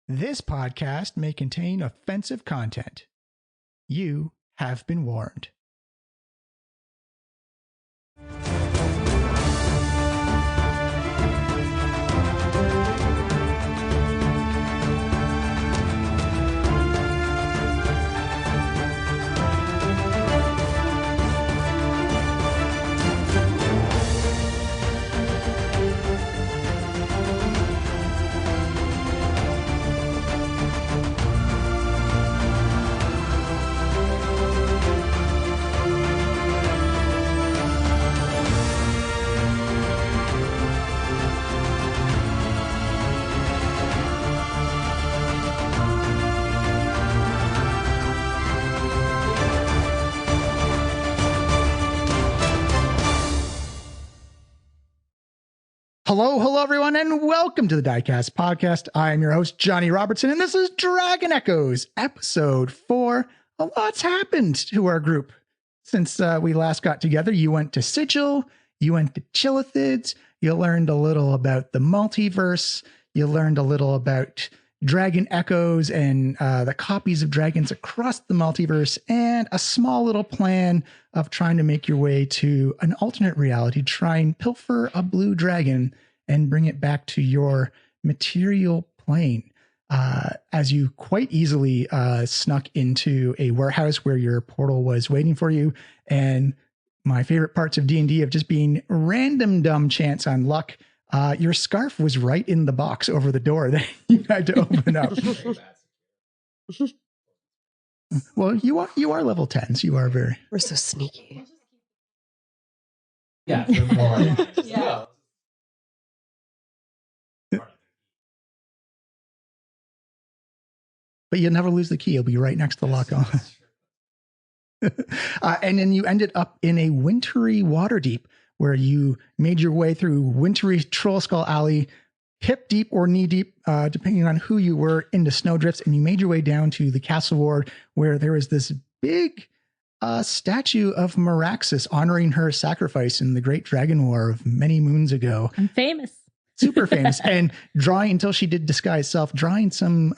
This podcast may contain offensive content. You have been warned. Hello, everyone, and welcome to the Diecast podcast. I'm your host, Johnny Robertson, and this is Dragon Echoes, episode 4. A lot's happened to our group since we last got together. You went to Sigil, you went to Chillithids, you learned a little about the multiverse, you learned a little about Dragon Echoes and the copies of dragons across the multiverse, and a small little plan of trying to make your way to an alternate reality, try and pilfer a blue dragon and bring it back to your material plane. As you quite easily snuck into a warehouse where your portal was waiting for you. And my favorite parts of D&D of just being random dumb chance on luck, your scarf was right in the box over the door that you had to open up. Well, you are level 10, so you are very... We're so sneaky. Yeah. Yeah. But you'll never lose the key. It'll be right next to the lock on. And then you ended up in a wintry Waterdeep, where you made your way through wintry Troll Skull Alley, hip deep or knee deep, depending on who you were, into snowdrifts, and you made your way down to the castle ward, where there was this big statue of Meraxis honoring her sacrifice in the Great Dragon War of many moons ago. I'm famous. Super famous. And drawing, until she did disguise self, drawing some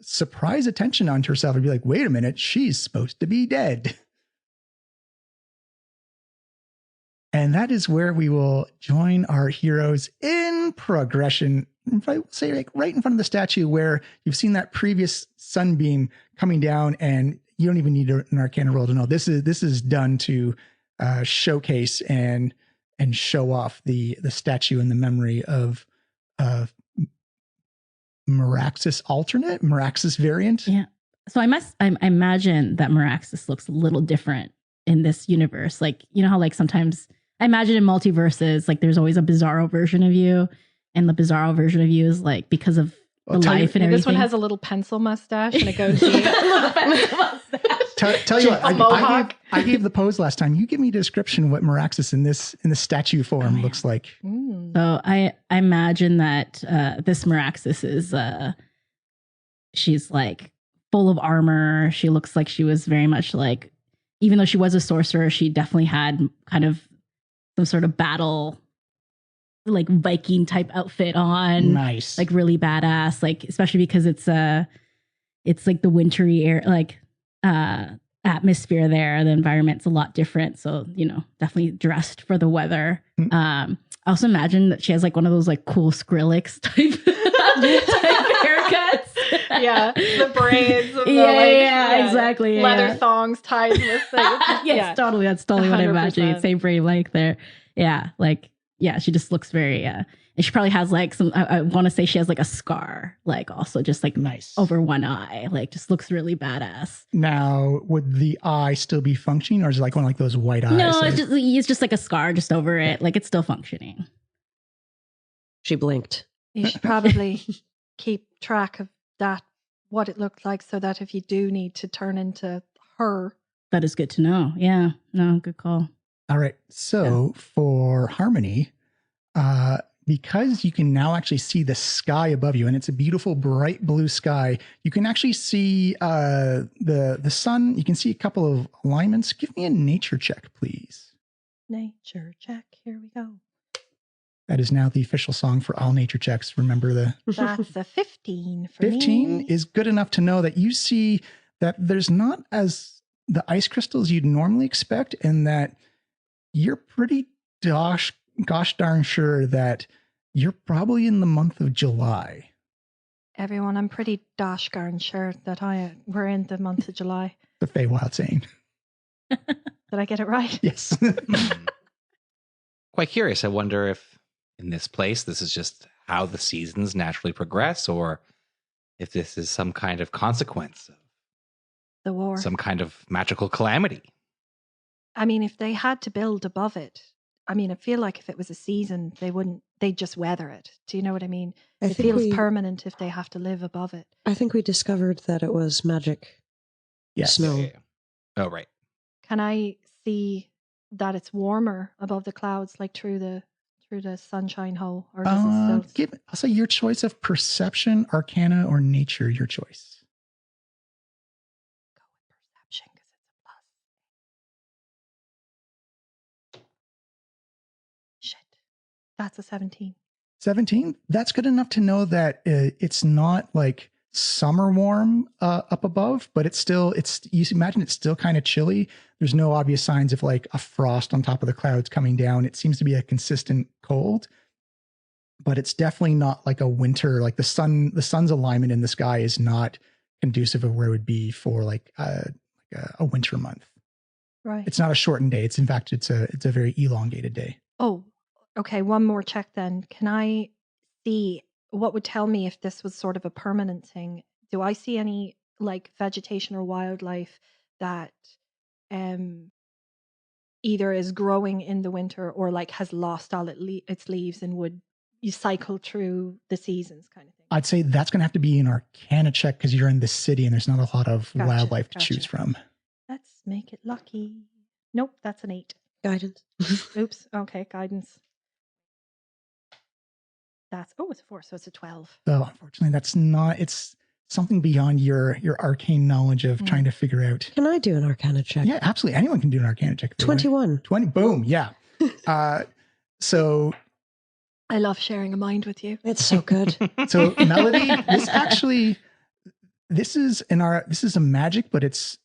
surprise attention onto herself and be like, wait a minute, she's supposed to be dead. And that is where we will join our heroes in progression. I say, like, right in front of the statue, where you've seen that previous sunbeam coming down, and you don't even need an Arcana roll to know this is done to showcase and show off the statue in the memory of Meraxis variant. Yeah. So I imagine that Meraxis looks a little different in this universe. Like, you know how, like, sometimes I imagine in multiverses, like, there's always a Bizarro version of you, and the Bizarro version of you is, like, because of the life and everything. This one has a little pencil mustache and a goatee. A little pencil mustache. Tell you what, I gave the pose last time. You give me a description of what Meraxis in the statue form looks like. So I imagine that this Meraxis is she's, like, full of armor. She looks like she was very much, like, even though she was a sorcerer, she definitely had kind of some sort of battle, like, Viking type outfit on. Nice. Like, really badass, like, especially because it's like the wintry air, like, atmosphere there. The environment's a lot different, so, you know, definitely dressed for the weather. I also imagine that she has, like, one of those, like, cool Skrillex type haircuts. Yeah, the braids and exactly, leather thongs tied with yes, totally, that's totally what I 100%. imagine. Same braid length there. Yeah, like, yeah, she just looks very and she probably has, like, some, I want to say she has, like, a scar, like, also just, like, nice over one eye, like, just looks really badass. Now, would the eye still be functioning, or is it like one of, like, those white eyes? No, it's just like a scar just over it. Like, it's still functioning. She blinked. You should probably keep track of that, what it looked like, so that if you do need to turn into her. That is good to know. Yeah, no, good call. All right. So for Harmony, because you can now actually see the sky above you, and it's a beautiful bright blue sky, you can actually see the sun. You can see a couple of alignments. Give me a nature check, please. Nature check. Here we go. That is now the official song for all nature checks. Remember, the That's a 15 for 15 me. is good enough to know that you see that there's not as the ice crystals you'd normally expect, and that you're pretty gosh darn sure that you're probably in the month of July. Everyone, I'm pretty darn sure that we're in the month of July. The Feywild saying. Did I get it right? Yes. Quite curious. I wonder if in this place, this is just how the seasons naturally progress, or if this is some kind of consequence of The war. some kind of magical calamity. I mean, if they had to build above it, I mean, I feel like if it was a season, they'd just weather it. Do you know what I mean? It feels permanent if they have to live above it. I think we discovered that it was magic. Yes. Snow. Yeah. Oh, right. Can I see that it's warmer above the clouds, like through the sunshine hole, or does it still? I'll say your choice of perception, arcana, or nature. Your choice. Go with perception because it's a plus. Shit, that's a 17. 17. That's good enough to know that it's not like summer warm up above, but you imagine it's still kind of chilly. There's no obvious signs of like a frost on top of the clouds coming down. It seems to be a consistent cold, but it's definitely not like a winter. Like the sun's alignment in the sky is not conducive of where it would be for like a winter month. Right. It's not a shortened day. It's a very elongated day. Oh, okay. One more check then. Can I see what would tell me if this was sort of a permanent thing? Do I see any like vegetation or wildlife that either is growing in the winter or like has lost all its leaves and would you cycle through the seasons kind of thing? I'd say that's going to have to be an arcana check because you're in the city and there's not a lot of wildlife to choose from. Let's make it lucky. Nope, that's an 8. Guidance. Oops. Okay, guidance. It's a 4, so it's a 12. So unfortunately, that's not. It's something beyond your arcane knowledge of trying to figure out. Can I do an arcana check? Yeah, absolutely. Anyone can do an arcana check. 21. 20. Boom. Yeah. So I love sharing a mind with you. It's so good. So Melody, this is a magic, but it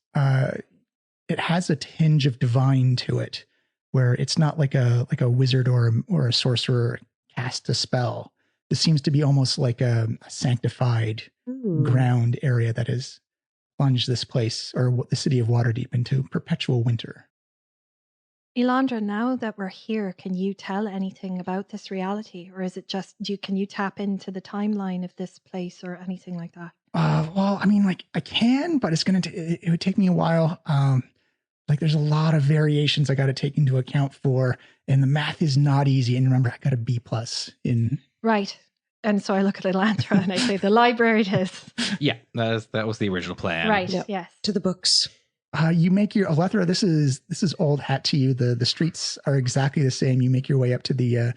has a tinge of divine to it, where it's not like a wizard or a sorcerer cast a spell. This seems to be almost like a sanctified ground area that has plunged this place or the city of Waterdeep into perpetual winter. Elandra, now that we're here, can you tell anything about this reality, or is it just can you tap into the timeline of this place or anything like that? Well, I mean, like I can, but it would take me a while. Like there's a lot of variations I got to take into account for, and the math is not easy. And remember, I got a B+ in. Right. And so I look at Elandra and I say, the library it is. Yeah, that was the original plan. Right. Yep. Yes. To the books. You make your Alethra. This is old hat to you. The streets are exactly the same. You make your way up to the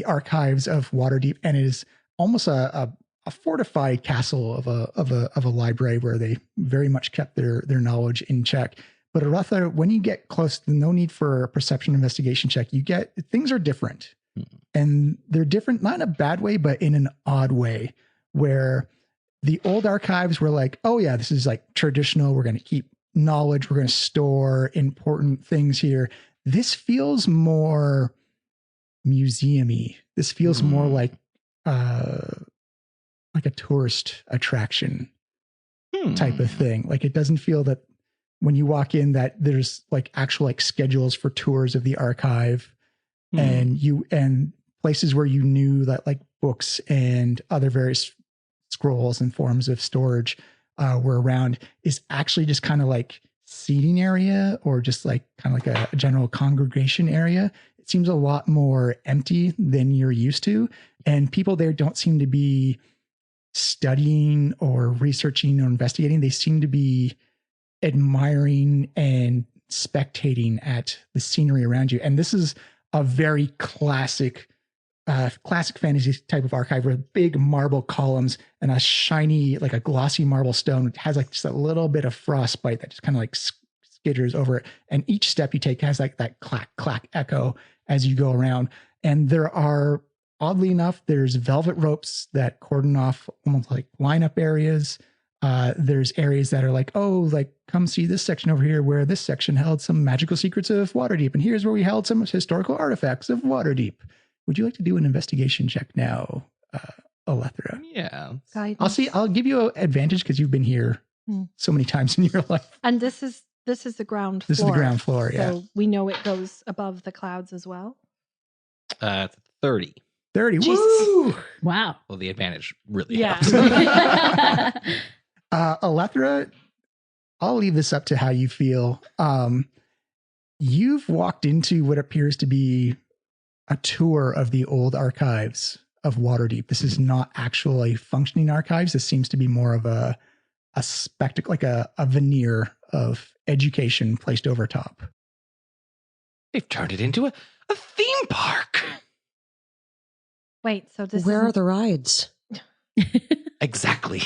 archives of Waterdeep, and it is almost a fortified castle of a library where they very much kept their knowledge in check. But Alethra, when you get close, no need for a perception investigation check. Things are different, and they're different not in a bad way, but in an odd way, where the old archives were like, oh yeah, this is like traditional. We're going to keep knowledge. We're going to store important things here. This feels more museum-y. This feels more like a tourist attraction type of thing. Like it doesn't feel that when you walk in that there's like actual like schedules for tours of the archive and places where you knew that like books and other various scrolls and forms of storage were around is actually just kind of like seating area or just like kind of like a general congregation area. It seems a lot more empty than you're used to. And people there don't seem to be studying or researching or investigating. They seem to be admiring and spectating at the scenery around you. And this is a very classic fantasy type of archive with big marble columns and a shiny, like a glossy marble stone. It has like just a little bit of frostbite that just kind of like skitters over it. And each step you take has like that clack, clack echo as you go around. And there are oddly enough, there's velvet ropes that cordon off almost like lineup areas. There's areas that are like, oh, like come see this section over here where this section held some magical secrets of Waterdeep. And here's where we held some historical artifacts of Waterdeep. Would you like to do an investigation check now, Alethra? Yeah. Guidance. I'll give you an advantage because you've been here so many times in your life. And this is the ground floor. This is the ground floor, yeah. So we know it goes above the clouds as well. 30. 30. Jesus. Woo! Wow. Well, the advantage really Yeah. helps. Alethra, I'll leave this up to how you feel. You've walked into what appears to be a tour of the old archives of Waterdeep. This is not actually functioning archives. This seems to be more of a spectacle, like a veneer of education placed over top. They've turned it into a theme park. Wait, so this Where are isn't- the rides? Exactly.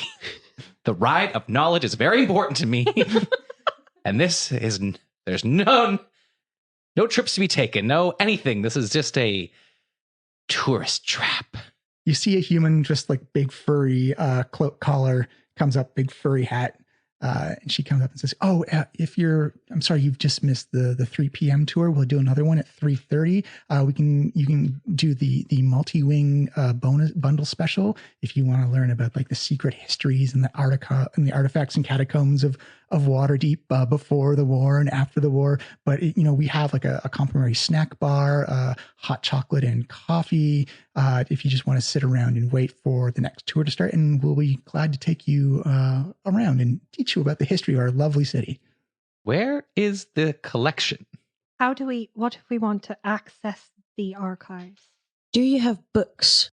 The ride of knowledge is very important to me. And this is, there's no trips to be taken, no anything. This is just a tourist trap. You see a human, just like big furry cloak collar, comes up, big furry hat. And she comes up and says, oh, I'm sorry, you've just missed the 3 p.m. tour. We'll do another one at 3:30. You can do the multi-wing bonus bundle special if you want to learn about like the secret histories and the artifacts and catacombs of Waterdeep before the war and after the war. But we have like a complimentary snack bar, hot chocolate and coffee. If you just want to sit around and wait for the next tour to start, and we'll be glad to take you around and teach you about the history of our lovely city. Where is the collection? what if we want to access the archives? Do you have books?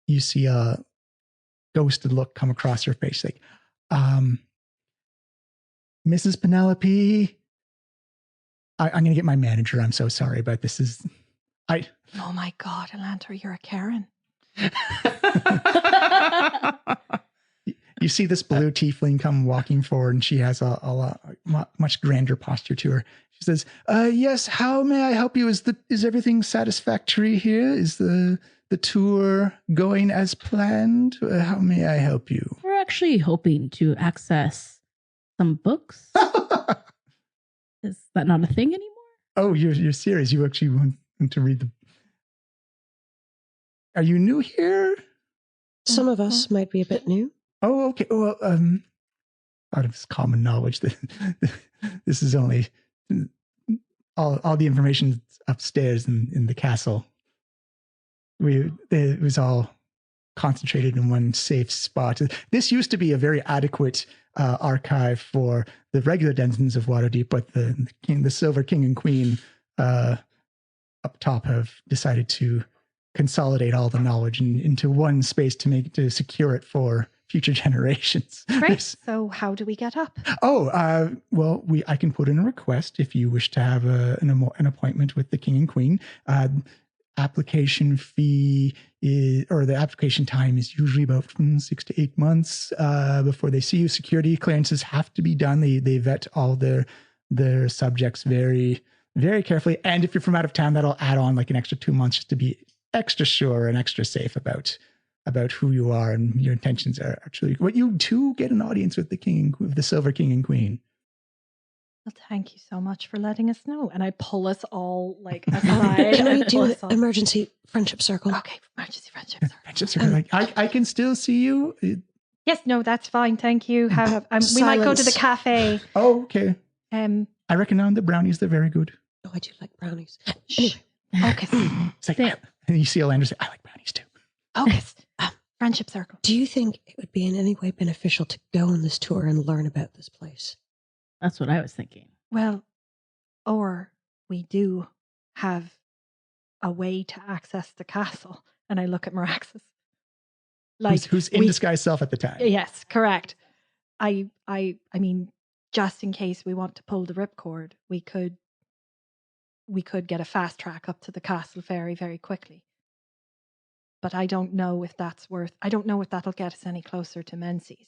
You see a ghosted look come across her face, like, Mrs. Penelope, I'm going to get my manager. I'm so sorry, but this is, Oh my God, Elantra, you're a Karen. You see this blue tiefling come walking forward, and she has a much grander posture to her. She says, yes, how may I help you? Is everything satisfactory here? Is the tour going as planned? How may I help you? We're actually hoping to access some books. Is that not a thing anymore? Oh, you're serious. You actually want to read them. Are you new here? Some of us might be a bit new. Oh, okay. Well, out of common knowledge that this is only all the information upstairs in the castle. It was all concentrated in one safe spot. This used to be a very adequate archive for the regular denizens of Waterdeep, but the Silver King and Queen up top have decided to consolidate all the knowledge into one space to secure it for future generations. Great. So how do we get up? Oh, well, I can put in a request if you wish to have an appointment with the King and Queen. Application fee the application time is usually about 6 to 8 months before they see you. Security clearances have to be done. They vet all their subjects very, very carefully. And if you're from out of town, that'll add on like an extra 2 months just to be extra sure and extra safe about who you are and your intentions are actually. What you do get an audience with the Silver King and Queen. Well, thank you so much for letting us know. And I pull us all like aside. Can we and pull do us all- emergency friendship circle? Okay, emergency friendship. Sorry. Friendships are like, I can still see you. Yes, no, that's fine. Thank you. We might go to the Silence. cafe. Oh, okay. I I recommend the brownies. They're very good. Oh, I do like brownies. Shh. Anyway, Okay. It's like, Same. and you see Elandra say, I like brownies too. Okay. Friendship circle. do you think it would be in any way beneficial to go on this tour and learn about this place? That's what I was thinking. Well, or we do have a way to access the castle. And I look at Meraxis. Who's in disguise self at the time. Yes, correct. I mean, just in case we want to pull the ripcord, we could get a fast track up to the castle very, very quickly. But I don't know if that'll get us any closer to Menzies.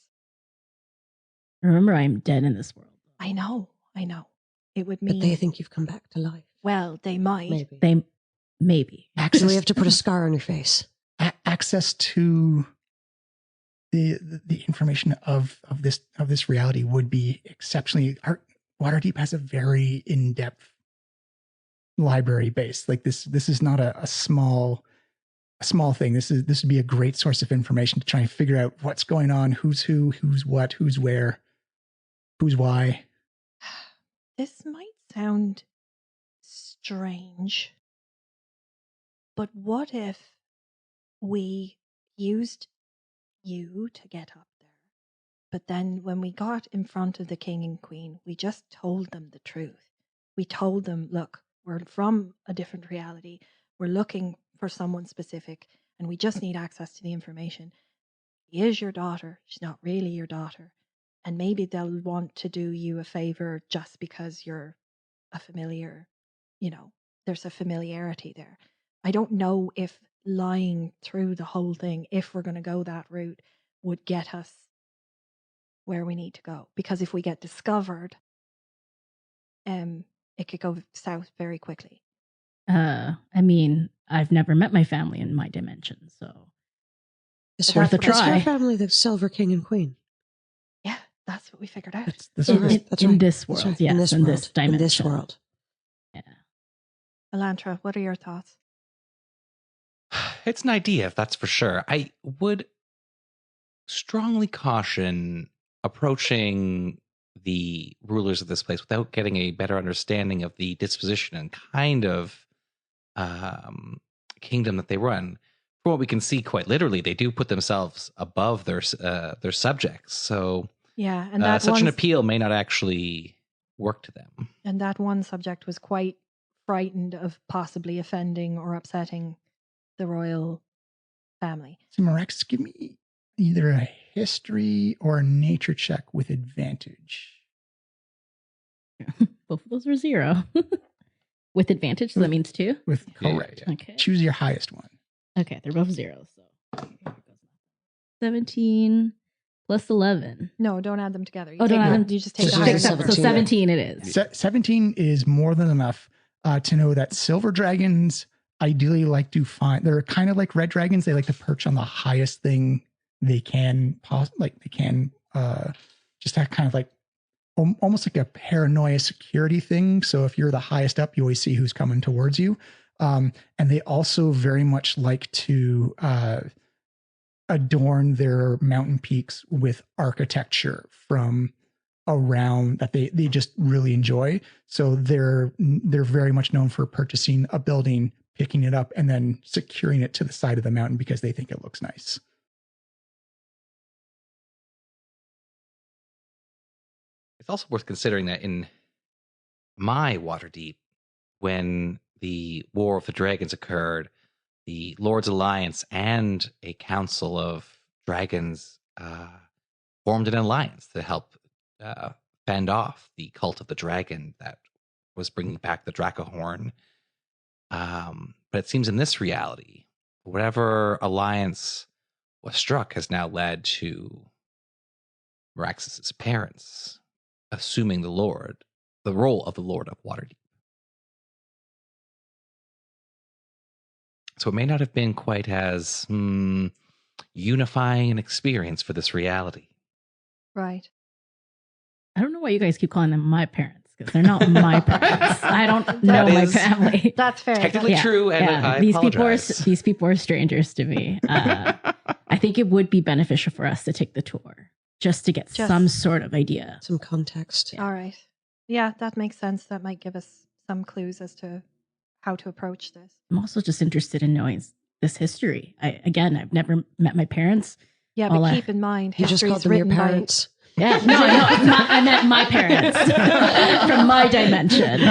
Remember, I'm dead in this world. I know. It would But mean, they think you've come back to life. well, they might. Maybe. They maybe. So we have to put a scar on your face. Access to the information of this reality would be exceptionally. Waterdeep has a very in-depth library base. Like this is not a small thing. This would be a great source of information to try and figure out what's going on, who's who, who's what, who's where, who's why. This might sound strange, but what if we used you to get up there, but then when we got in front of the king and queen, we just told them the truth. We told them, look, we're from a different reality. We're looking for someone specific, and we just need access to the information. She is your daughter. She's not really your daughter. And maybe they'll want to do you a favor just because you're a familiar, there's a familiarity there. I don't know if lying through the whole thing, if we're going to go that route, would get us where we need to go. Because if we get discovered, it could go south very quickly. I mean, I've never met my family in my dimension, so It's worth a Is her try. family the Silver King and Queen? Yeah, that's what we figured out. That's Oh, right. That's right. This That's world, right. yes, In this in world. this dimension. In this world. Yeah. Elantra, what are your thoughts? It's an idea, that's for sure. I would strongly caution approaching the rulers of this place without getting a better understanding of the disposition and kind of kingdom that they run. From what we can see, quite literally, they do put themselves above their subjects. So Yeah, and that such an appeal may not actually work to them. And that one subject was quite frightened of possibly offending or upsetting the royal family. So Mirax, give me either a history or a nature check with advantage. Both of those are 0. With advantage, so that means 2? With Yeah, correct. yeah. Okay. Choose your highest one. Okay, they're both 0. So 17 plus 11. No, don't add them together. Oh, don't add them. You just take So the she's higher like number. So 17 it is. 17 is more than enough to know that silver dragons ideally like to find. They're kind of like red dragons. They like to perch on the highest thing they can. Just have kind of like almost like a paranoia security thing. So if you're the highest up, you always see who's coming towards you. And they also very much like to adorn their mountain peaks with architecture from around that they just really enjoy. So they're very much known for purchasing a building, picking it up, and then securing it to the side of the mountain because they think it looks nice. It's also worth considering that in my Waterdeep, when the War of the Dragons occurred, the Lord's Alliance and a council of dragons formed an alliance to help fend off the cult of the dragon that was bringing back the Dracahorn. But it seems in this reality, whatever alliance was struck has now led to Miraxus's parents assuming the role of the Lord of Waterdeep. So it may not have been quite as unifying an experience for this reality. Right. I don't know why you guys keep calling them my parents, because they're not my parents. I don't know my family. That's fair. Technically true, and I apologize. These people are strangers to me. I think it would be beneficial for us to take the tour just to get some sort of idea. Some context. All right. Yeah, that makes sense. That might give us some clues as to how to approach this. I'm also just interested in knowing this history. I've never met my parents. Yeah, but keep in mind, You just called them your parents. Yeah, no, I meant my parents from my dimension.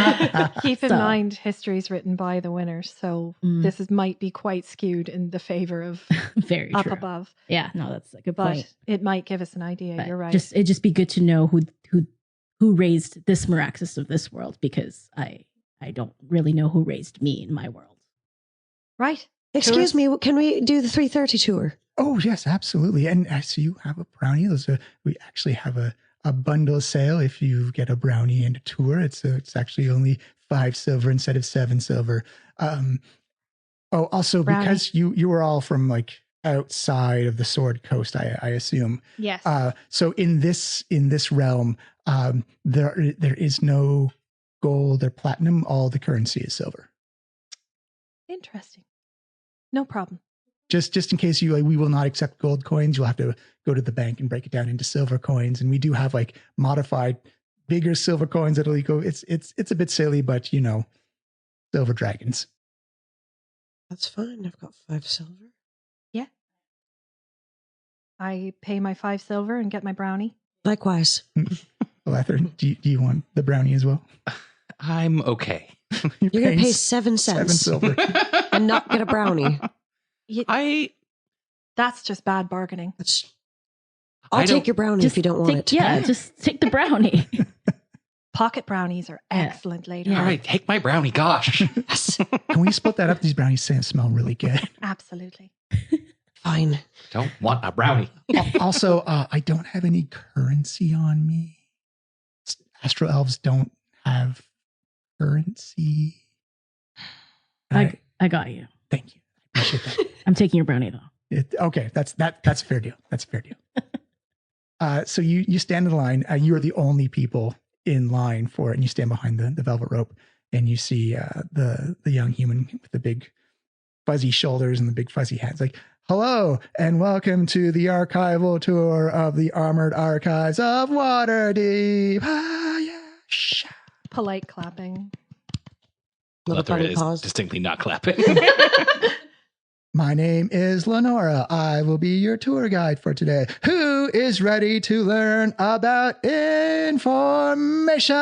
Keep in mind, history is written by the winners, so this might be quite skewed in the favor of very up true. above. Yeah, no, that's a good But point. it might give us an idea. But You're right. it'd just be good to know who raised this Miraxus of this world, because I don't really know who raised me in my world. Right. Excuse me, can we do the 3:30 tour? Oh, yes, absolutely. And I see you have a brownie. We actually have a bundle sale. If you get a brownie and a tour, it's actually only 5 silver instead of 7 silver. Oh, also Brownie. because you were all from like outside of the Sword Coast, I assume. Yes. So in this realm, there is no gold or platinum. All the currency is silver. Interesting. No problem. Just in case we will not accept gold coins. You'll have to go to the bank and break it down into silver coins. And we do have like modified bigger silver coins that'll go. It's a bit silly, but silver dragons. That's fine. I've got 5 silver. Yeah. I pay my 5 silver and get my brownie. Likewise. Lether, do you want the brownie as well? I'm okay. You're going to paying pay 7 cents 7 silver. and not get a brownie. That's just bad bargaining. I'll take your brownie if you don't want it. Yeah, just take the brownie. Pocket brownies are excellent later. All right, take my brownie. Gosh. Yes. Can we split that up? These brownies smell really good. Absolutely. Fine. Don't want a brownie. Also, I don't have any currency on me. Astro elves don't have currency. I got you. Thank you. I appreciate that. I'm taking your brownie though. Okay, that's a fair deal. That's a fair deal. So you stand in line. You are the only people in line for it, and you stand behind the velvet rope, and you see the young human with the big fuzzy shoulders and the big fuzzy hands. Like, hello, and welcome to the archival tour of the Armored Archives of Waterdeep. Ah, yeah. Polite clapping. Little Lether funny is pause. distinctly not clapping. My name is Lenora. I will be your tour guide for today. Who is ready to learn about information?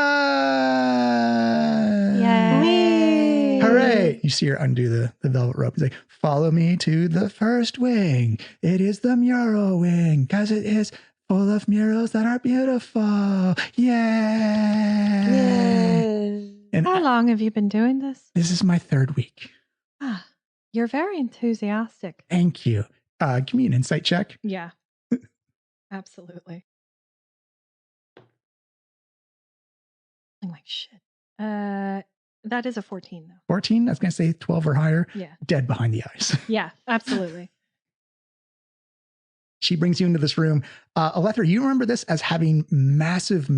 Yay! Hooray! You see her undo the velvet rope. He's like, follow me to the first wing. It is the mural wing, because it is full of murals that are beautiful. Yay! Yay. And How long have you been doing this? this is my 3rd week. Ah, you're very enthusiastic. Thank you. Give me an insight check. Yeah. Absolutely. I'm like, shit. That is a 14 though. 14, I was going to say 12 or higher. Yeah. Dead behind the eyes. Yeah, absolutely. She brings you into this room. Alethra, you remember this as having massive,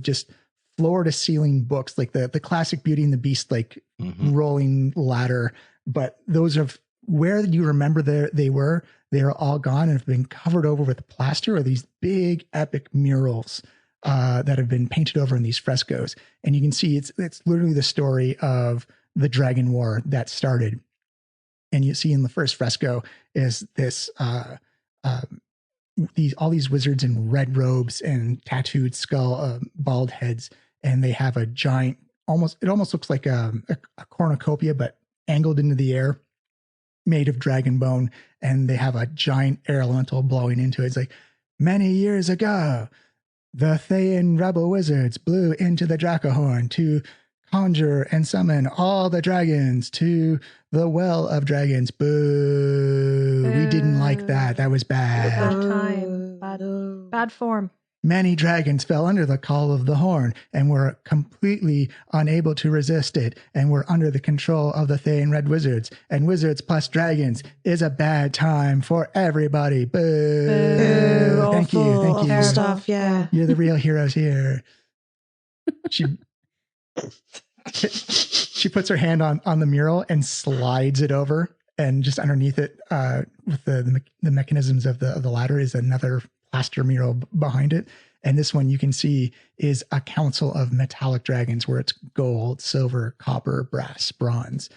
just floor to ceiling books, like the classic Beauty and the Beast, like rolling ladder. But those of where you remember they are all gone and have been covered over with plaster, or these big epic murals that have been painted over in these frescoes. And you can see it's literally the story of the Dragon War that started. And you see in the first fresco is this all these wizards in red robes and tattooed skull, bald heads, and they have a giant, it almost looks like a cornucopia, but angled into the air, made of dragon bone, and they have a giant air elemental blowing into it. It's like, many years ago, the Thayan rebel wizards blew into the Dracahorn to conjure and summon all the dragons to the Well of Dragons. Boo. We didn't like that. That was bad. Bad time. Bad form. Many dragons fell under the call of the horn and were completely unable to resist it and were under the control of the Thayan Red Wizards. And wizards plus dragons is a bad time for everybody. Boo. Boo. Thank you. Thank you. Awful stuff, yeah. You're the real heroes here. She puts her hand on the mural and slides it over, and just underneath it, with the mechanisms of the ladder, is another plaster mural behind it. And this one you can see is a council of metallic dragons, where it's gold, silver, copper, brass, bronze.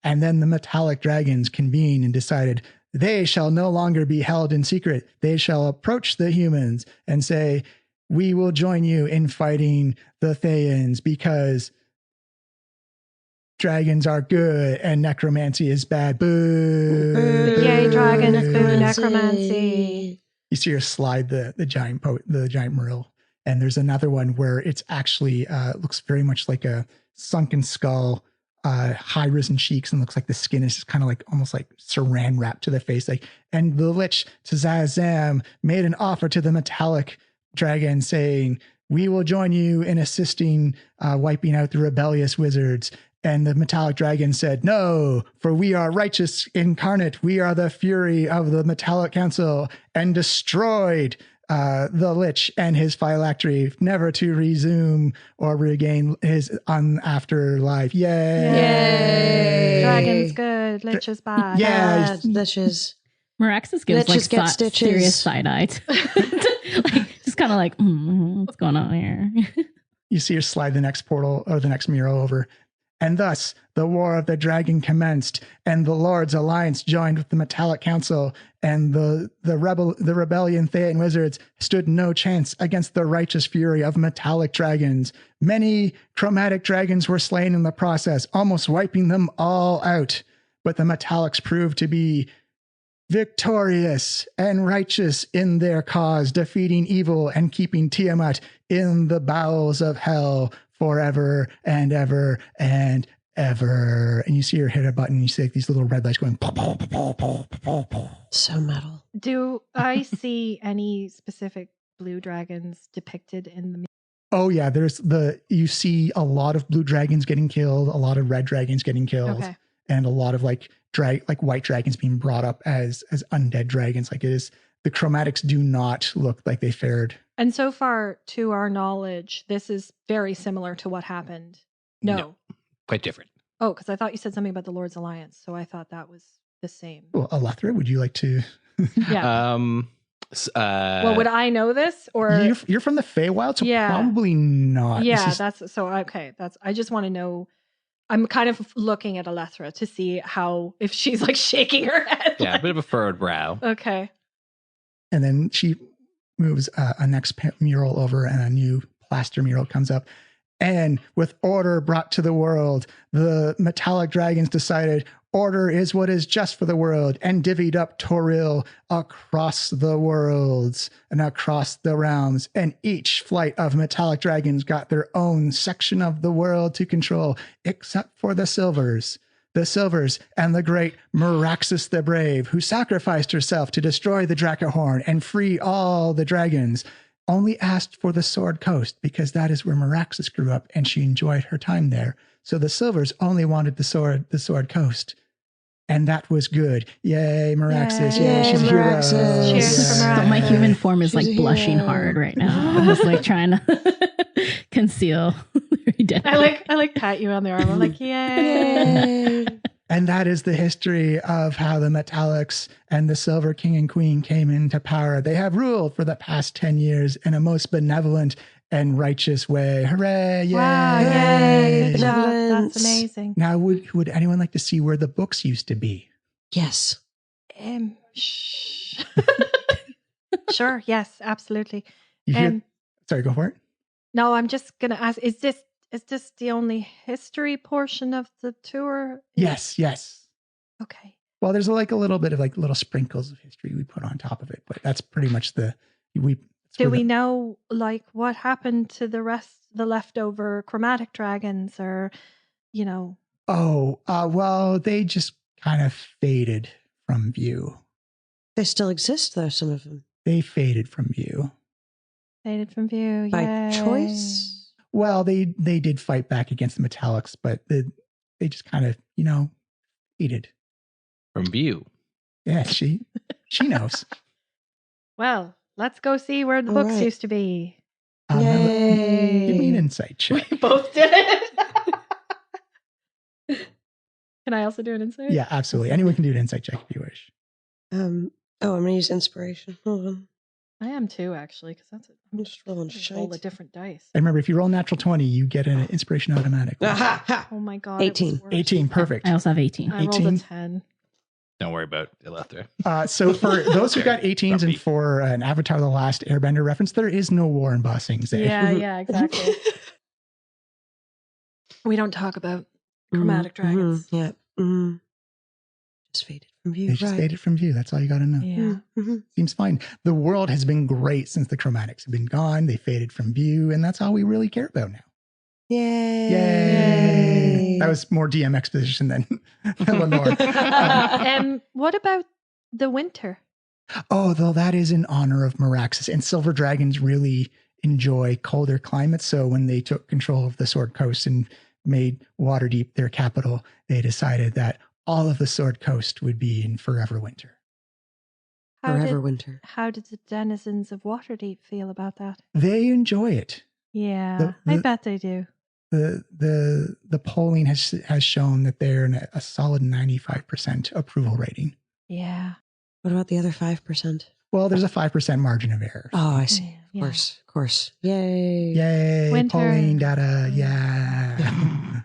And then the metallic dragons convened and decided they shall no longer be held in secret. They shall approach the humans and say, we will join you in fighting the Thayans, because dragons are good and necromancy is bad. Boo. Boo. Yay, dragons. Boo, Necromancy. necromancy. You see her slide the giant mural, and there's another one where it's actually looks very much like a sunken skull, high risen cheeks, and looks like the skin is just kind of like almost like saran wrapped to the face. Like, and the Lich Tazazam made an offer to the metallic dragon, saying, "We will join you in assisting wiping out the rebellious wizards." And the metallic dragon said, "No, for we are righteous incarnate. We are the fury of the metallic council," and destroyed the Lich and his phylactery, never to resume or regain his afterlife. Yay! Dragon's good, Lich is bad. Yeah. Liches. Meraxis gives Liches get stitches. serious side eye. Just kind of like, what's going on here? You see her slide the next portal or the next mural over. And thus the war of the dragon commenced, and the Lord's alliance joined with the metallic council, and the rebellion Thean wizards stood no chance against the righteous fury of metallic dragons. Many chromatic dragons were slain in the process, almost wiping them all out. But the metallics proved to be victorious and righteous in their cause, defeating evil and keeping Tiamat in the bowels of hell forever and ever and ever. And you see her hit a button, and you see like these little red lights going. So metal. Do I see any specific blue dragons depicted in the? Oh yeah, you see a lot of blue dragons getting killed, a lot of red dragons getting killed, Okay. and a lot of like white dragons being brought up as undead dragons. Like it is, the chromatics do not look like they fared. And so far, to our knowledge, this is very similar to what happened. No. Quite different. Oh, because I thought you said something about the Lord's Alliance, so I thought that was the same. Well, Alethra, would you like to? Yeah. Well, would I know this or? You're from the Feywild, so Yeah. probably not. Yeah, This is- that's so okay. I just want to know. I'm kind of looking at Alethra to see if she's like shaking her head. Yeah, a bit of a furrowed brow. Okay. And then she moves a next mural over, and a new plaster mural comes up. And with order brought to the world, the metallic dragons decided order is what is just for the world, and divvied up Toril across the worlds and across the realms. And each flight of metallic dragons got their own section of the world to control, except for the Silvers. The Silvers and the great Meraxis the Brave, who sacrificed herself to destroy the Drakahorn and free all the dragons, only asked for the Sword Coast because that is where Meraxis grew up and she enjoyed her time there. So the Silvers only wanted the Sword Coast. And that was good. Yay, Meraxis. Yay, she's a hero. Meraxis. Cheers for Meraxis. So my human form is She's like a blushing hero. hard right now. I'm just like trying to conceal. I like pat you on the arm. I'm like, yay. Yay. And that is the history of how the Metallics and the Silver King and Queen came into power. They have ruled for the past 10 years in a most benevolent and righteous way. Hooray! Yay! Wow, yay. Good job. Benevolence. That's amazing. Now, would anyone like to see where the books used to be? Yes. Shh. Sure. Yes, absolutely. You hear, Um, sorry, go for it. No, I'm just gonna ask, is this the only history portion of the tour? Yes, yes. Okay. Well, there's like a little bit of like little sprinkles of history we put on top of it, but that's pretty much do we know like what happened to the leftover chromatic dragons, or well, they just kind of faded from view. They still exist, though, some of them. They faded from view. faded from view? By Yay. choice? Well, they did fight back against the Metallics, but they just kind of, faded. From view. Yeah, she knows. Well, let's go see where the All books right. used to be. Yay. Give me an insight check. We both did it. Can I also do an insight? Yeah, absolutely. Anyone can do an insight check if you wish. I'm going to use inspiration. Hold on. I am too, actually, because I'm just rolling roll a shite. different dice. And remember, if you roll natural 20, you get an inspiration automatically. Aha, ha. Oh my god! it was 18. worse. 18, perfect. I also have 18. I rolled 18. a 10. Don't worry about Elethra. So for those who got 18s Grumpy. and for an Avatar The Last Airbender reference, there is no war in Ba Sing Se. Yeah, exactly. We don't talk about chromatic dragons. Yeah. Mm. Just faded from view. They just right. faded from view. That's all you got to know. Yeah. Mhm. Seems fine. The world has been great since the chromatics have been gone. They faded from view, and that's all we really care about now. Yay. Yay! That was more DM exposition than Lenore. What about the winter? Oh, though that is in honor of Meraxis, and silver dragons really enjoy colder climates. So when they took control of the Sword Coast and made Waterdeep their capital, they decided that all of the Sword Coast would be in forever winter. Forever winter. How did the denizens of Waterdeep feel about that? They enjoy it. Yeah, I bet they do. The polling has shown that they're in a solid 95% approval rating. Yeah. What about the other 5%? Well, there's a 5% margin of error. Oh, I see. Yeah. Of course. Yay. Yay, Winter. polling data. Yeah.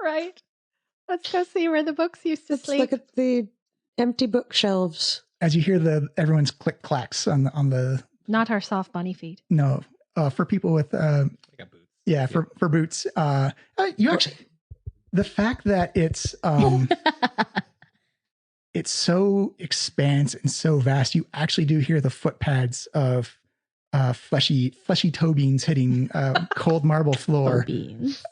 Right. Let's go see where the books used to Let's sleep. look at the empty bookshelves. As you hear everyone's click clacks on the Not our soft bunny feet. no, for people with I got boots. yeah, for boots. You actually, the fact that it's it's so expansive and so vast, you actually do hear the foot pads of fleshy toe beans hitting cold marble floor. Beans.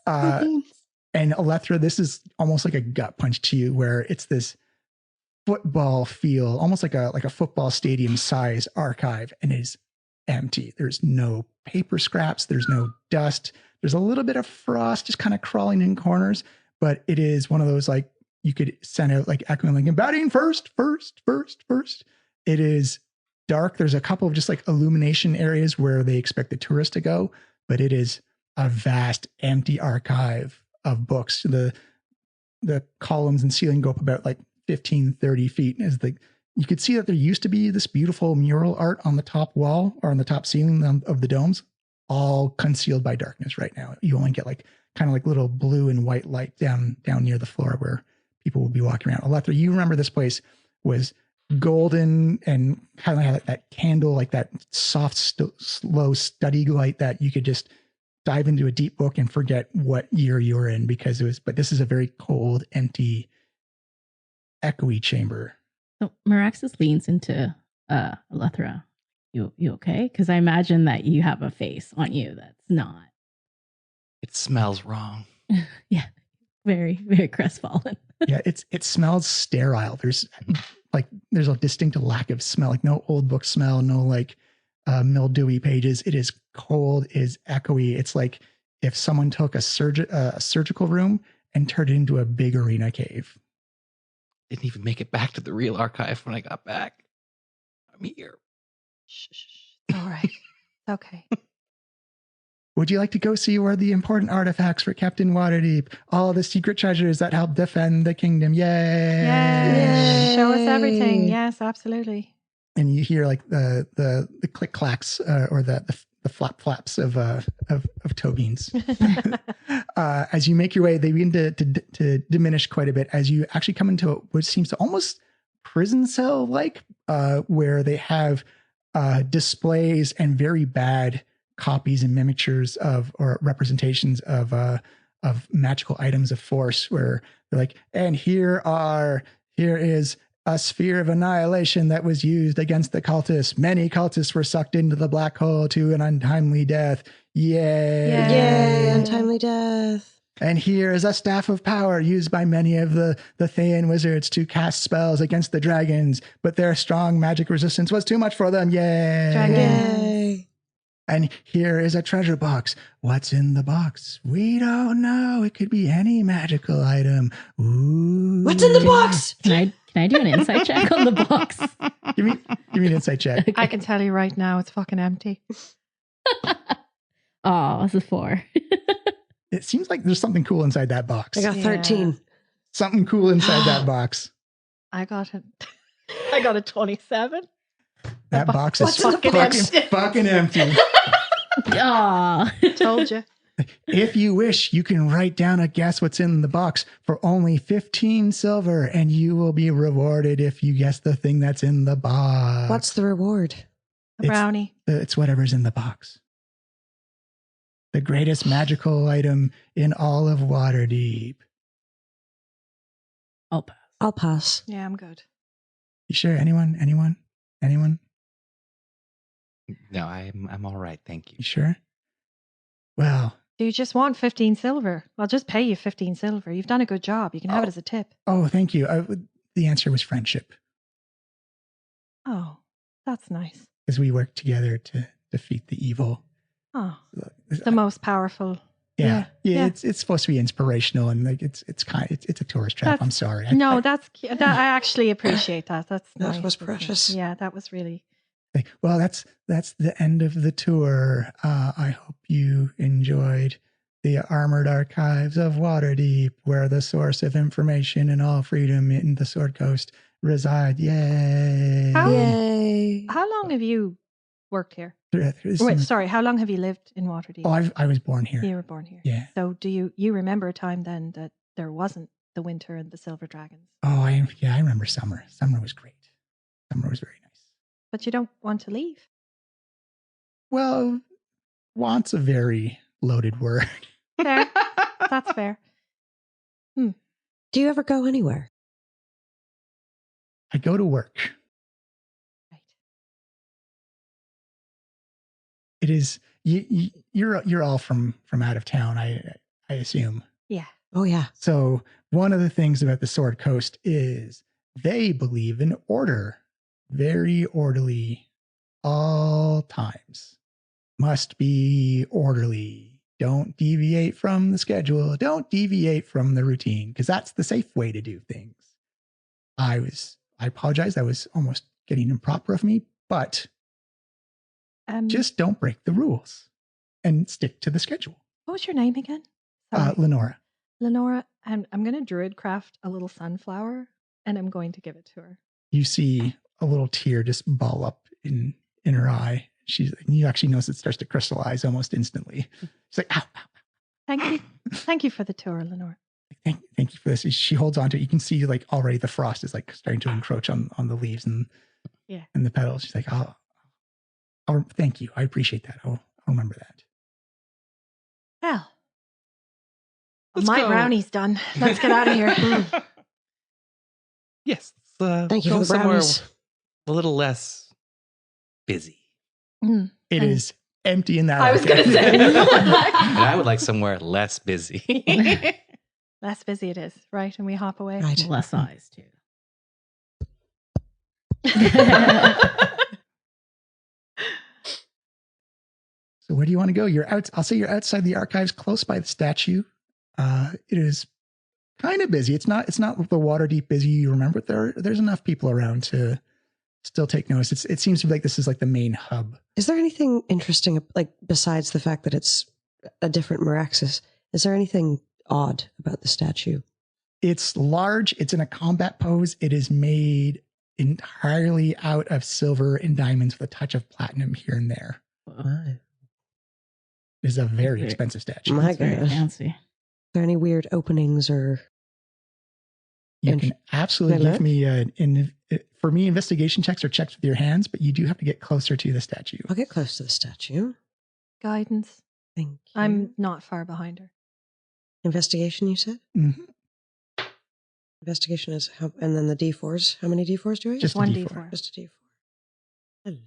And Alethra, this is almost like a gut punch to you, where it's this football feel, almost like a football stadium size archive, and it is empty. There's no paper scraps. There's no dust. There's a little bit of frost just kind of crawling in corners, but it is one of those, like, you could send out like echoing, like, batting first. It is dark. There's a couple of just like illumination areas where they expect the tourists to go, but it is a vast empty archive of books. The columns and ceiling go up about like 15, 30 feet. You could see that there used to be this beautiful mural art on the top wall or on the top ceiling of the domes, all concealed by darkness right now. You only get like kind of like little blue and white light down near the floor where people will be walking around. Alethra, you remember this place was golden and kind of had that candle, like that soft, slow study light that you could just dive into a deep book and forget what year you were in because it was, but this is a very cold, empty, echoey chamber. So Meraxis leans into Alethra. You okay? Because I imagine that you have a face on you that's not. It smells wrong. Yeah, very, very crestfallen. Yeah, it smells sterile. There's a distinct lack of smell, like no old book smell, no like mildewy pages. It is cold, it is echoey. It's like if someone took a surgical room and turned it into a big arena cave. Didn't even make it back to the real archive when I got back. I'm here. Shh. It's all right. It's okay. Would you like to go see where the important artifacts were kept in Waterdeep? All the secret treasures that help defend the kingdom. Yay! Yay. Show us everything. Yes, absolutely. And you hear like the click clacks or the flap flaps of toe beans. As you make your way, they begin to diminish quite a bit as you actually come into what seems to almost prison cell like, where they have displays and very bad copies and miniatures of or representations of magical items of force, where they're like, and here is a sphere of annihilation that was used against the cultists. Many cultists were sucked into the black hole to an untimely death. Yay! Yay! Untimely death. And here is a staff of power used by many of the Thayan wizards to cast spells against the dragons, but their strong magic resistance was too much for them. Yay! Yay! And here is a treasure box. What's in the box? We don't know. It could be any magical item. Ooh. What's in the box? Can I do an insight check on the box? Give me an insight check. I can tell you right now, it's fucking empty. Oh, this is 4. It seems like there's something cool inside that box. I got 13. Something cool inside that box. I got a 27. That box is What's fucking empty. Aw. Told you. If you wish, you can write down a guess what's in the box for only 15 silver, and you will be rewarded if you guess the thing that's in the box. What's the reward? A brownie. It's whatever's in the box. The greatest magical item in all of Waterdeep. I'll pass. I'll pass. Yeah, I'm good. You sure? Anyone? No, I'm all right. Thank you. You sure? Well, Do you just want 15 silver? I'll just pay you 15 silver. You've done a good job. You can have it as a tip. oh, thank you. The answer was friendship, Oh, that's nice. as we work together to defeat the evil. Oh, the most powerful Yeah. Yeah. It's supposed to be inspirational and like it's a tourist trap. I'm sorry. That's cute. I actually appreciate that. That's That nice, was isn't it? precious. Yeah, that was really. Like, well, that's the end of the tour. I hope you enjoyed the armored archives of Waterdeep, where the source of information and all freedom in the Sword Coast reside. Yay! Yay. How long have you worked here? There's Wait, some- sorry. How long have you lived in Waterdeep? Oh, I was born here. You were born here. Yeah. So do you remember a time then that there wasn't the winter and the silver dragons? Oh, I remember summer. Summer was great. Summer was very nice. But you don't want to leave. Well, want's a very loaded word. Fair. That's fair. Do you ever go anywhere? I go to work. Right. It is you're all from out of town, I assume. Yeah. Oh, yeah. So one of the things about the Sword Coast is they believe in order, very orderly, all times. Must be orderly. Don't deviate from the schedule. Don't deviate from the routine, because that's the safe way to do things. I apologize. That was almost getting improper of me, but just don't break the rules and stick to the schedule. What was your name again? Sorry. Lenora. Lenora, I'm going to druid craft a little sunflower and I'm going to give it to her. You see a little tear just ball up in her eye. You actually notice it starts to crystallize almost instantly. She's like, ow, ow. Thank you. Thank you for the tour, Lenora. Thank you for this. She holds on to it. You can see like already the frost is like starting to encroach on the leaves and the petals. She's like, oh, thank you. I appreciate that. I'll remember that. Well, Let's my go. brownie's done. Let's get out of here. Yes. Thank you go for the somewhere brownies. a little less busy. It is empty in that. I was arcade. gonna say. And I would like somewhere less busy. Less busy it is, right? And we hop away. Right. Less eyes too. So where do you want to go? You're out. I'll say you're outside the archives, close by the statue. It is kind of busy. It's not the Waterdeep busy you remember. There's enough people around to still take notice. It seems to be like this is like the main hub. Is there anything interesting, like besides the fact that it's a different Meraxis? Is there anything odd about the statue? It's large. It's in a combat pose. It is made entirely out of silver and diamonds with a touch of platinum here and there. My It is a very expensive statue. It's very goodness. fancy. Are there any weird openings or? You can absolutely Can I give me for me, investigation checks are checks with your hands, but you do have to get closer to the statue. I'll get close to the statue. Guidance. Thank you. I'm not far behind her. Investigation, you said? Mhm. Investigation is how, and then the D4s. How many D4s do I get? Just a One D4. D4. Just a D4. Hello.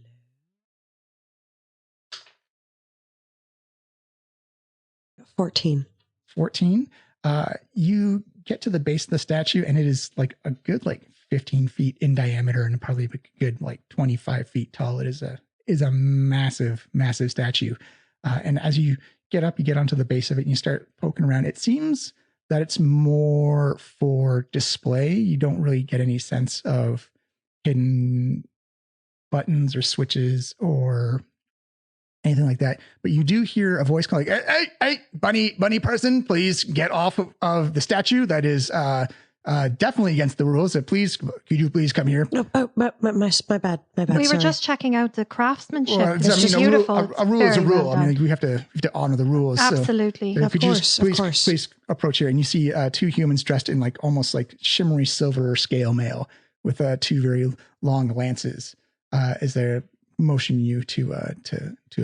14. 14. You get to the base of the statue, and it is like a good 15 feet in diameter and probably a good 25 feet tall. It is a massive, massive statue. And as you get up, you get onto the base of it and you start poking around. It seems that it's more for display. You don't really get any sense of hidden buttons or switches or anything like that. But you do hear a voice calling, hey, bunny person, please get off of the statue. That is definitely against the rules. So please, could you please come here? No, my bad. My bad. We were sorry. just checking out the craftsmanship. Well, It's just beautiful. A rule is a Very rule. well I mean, done. we have to honor the rules. Absolutely. So, Of could you course, just of please, course. please approach here, and you see two humans dressed in almost like shimmery silver scale mail with two very long lances as they motion you to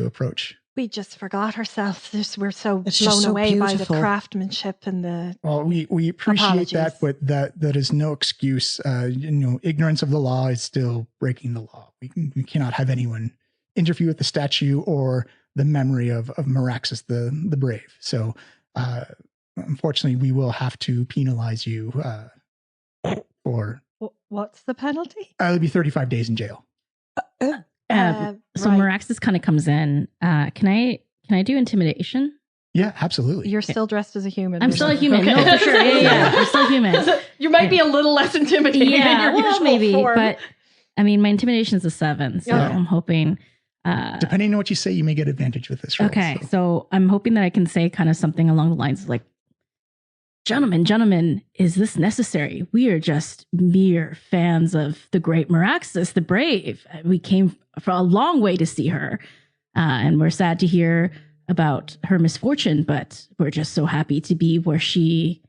approach. We just forgot ourselves. We're so It's blown just so away by the beautiful. craftsmanship and the. Well, we appreciate that, Apologies. but that is no excuse. Ignorance of the law is still breaking the law. We cannot have anyone interfere with the statue or the memory of Meraxis the Brave. So, unfortunately, we will have to penalize you for. What's the penalty? It'll be 35 days in jail. So right. Meraxis kind of comes in. Can I do intimidation? Yeah, absolutely. You're still dressed as a human. I'm still a human. Okay. No, for sure. Yeah. I'm still human. You might be a little less intimidating than Yeah, your well, usual maybe. form. But I mean, my intimidation is a 7. So Okay. I'm hoping. Depending on what you say, you may get advantage with this roll. Okay. So I'm hoping that I can say kind of something along the lines of like, gentlemen, is this necessary? We are just mere fans of the great Meraxis, the brave. We came for a long way to see her. And we're sad to hear about her misfortune, but we're just so happy to be where she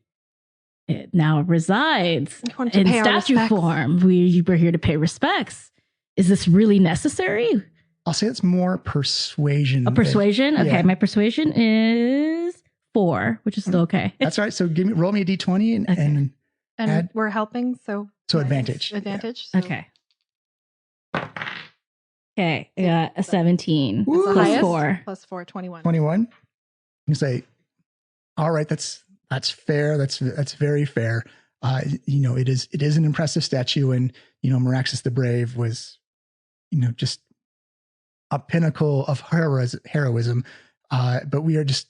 now resides You want to in pay our statue respects. form. We're here to pay respects. Is this really necessary? I'll say it's more persuasion. A persuasion? Yeah. Okay, my persuasion is 4, which is still okay. That's right. So roll me a d20 and, Okay. and And add- we're helping, so advantage. Advantage. So Okay. Okay, I got a 17 Woo. the plus highest, 4. plus 4, 21. 21. You say, all right, that's fair. That's very fair. It is an impressive statue, and Meraxis the Brave was, just a pinnacle of heroism. But we are just,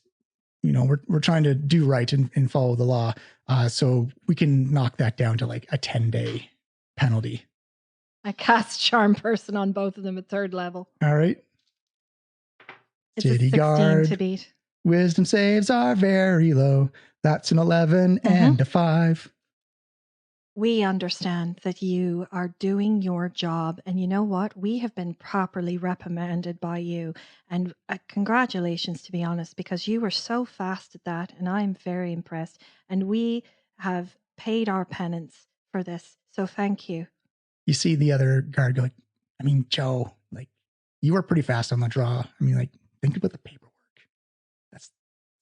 we're trying to do right and follow the law. So we can knock that down to like a 10-day penalty. I cast Charm Person on both of them at 3rd level. All right. It's a City 16 guard. to beat. Wisdom saves are very low. That's an 11 and a 5. We understand that you are doing your job, and you know what? We have been properly reprimanded by you, and congratulations, to be honest, because you were so fast at that, and I'm very impressed. And we have paid our penance for this, so thank you. You see the other guard go like, I mean, Joe, like, you were pretty fast on the draw. I mean, like, think about the paperwork. That's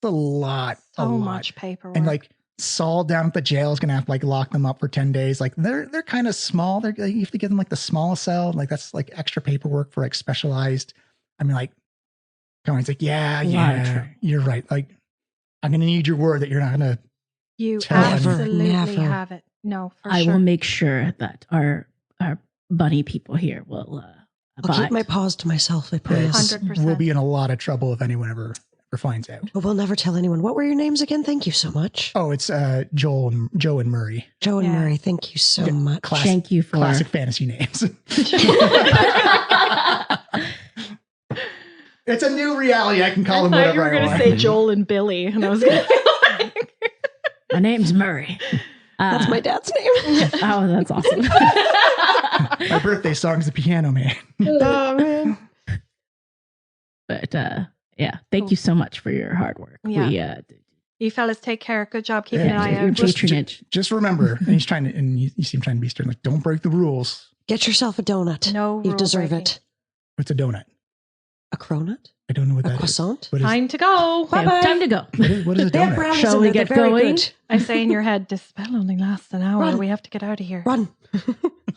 a lot. So much paperwork. And like Saul down at the jail is gonna have to like lock them up for 10 days. Like they're kind of small. You have to give them like the smallest cell. Like that's like extra paperwork for like specialized. I mean, like Connie's like, yeah, you're right. Like, I'm gonna need your word that you're not gonna You tell anyone. absolutely Never. have it. No, for I sure. will make sure that our bunny people here will I'll keep abide. my paws to myself, I promise. 100%. We'll be in a lot of trouble if anyone ever finds out. But we'll never tell anyone. What were your names again? Thank you so much. Oh, it's Joe and Murray. Joe and Yeah. Murray, thank you so Yeah, much. Thank you for Classic fantasy names. It's a new reality. I can call them I thought whatever you were I going to want. say Joel and Billy, and I was going to My name's Murray. That's my dad's name. Oh, that's awesome. My birthday song is The Piano Man. Oh, man. But yeah, thank you so much for your hard work. Yeah. You fellas take care. Good job keeping Yeah, an eye your out. patronage. Just remember, and he's trying to, and you see him trying to be stern, like, don't break the rules. Get yourself a donut. No You rule deserve breaking. it. What's a donut? A cronut? I don't know what A that is. croissant? What is, Time to go. Okay, Bye-bye. time to go. what is a They have donut? brownies Shall in we there. get They're very going? good. I say in your head, this spell only lasts an hour. Run. We have to get out of here. Run.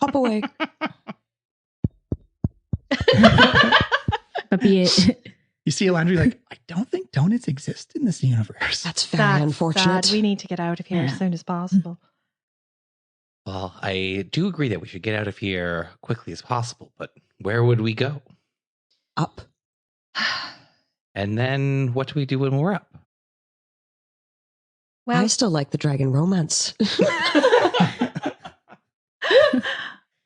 Hop away. But be it. You see Elandri like, I don't think donuts exist in this universe. That's very That's unfortunate. sad. We need to get out of here Yeah. as soon as possible. Well, I do agree that we should get out of here quickly as possible, but where would we go? Up. And then what do we do when we're up? Well, I still like the dragon romance.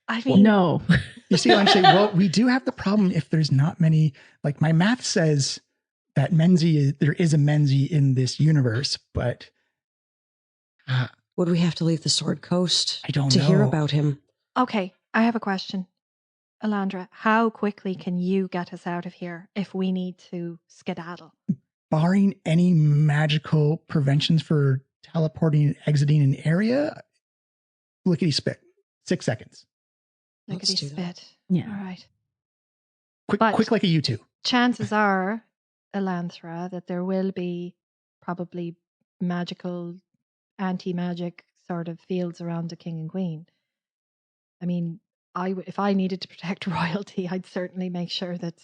I mean, No. You see Elandri say, well, we do have the problem if there's not many, like my math says that there is a Menzi in this universe, but Would we have to leave the Sword Coast I don't to know. hear about him? okay, I have a question. Alandra, how quickly can you get us out of here if we need to skedaddle? Barring any magical preventions for teleporting and exiting an area, lickety spit, 6 seconds. Let's Lickety do that. spit. Yeah. All right. Quick, But- quick like a U2. Chances are, Elanthra, that there will be probably magical, anti-magic sort of fields around the king and queen. I mean, if I needed to protect royalty, I'd certainly make sure that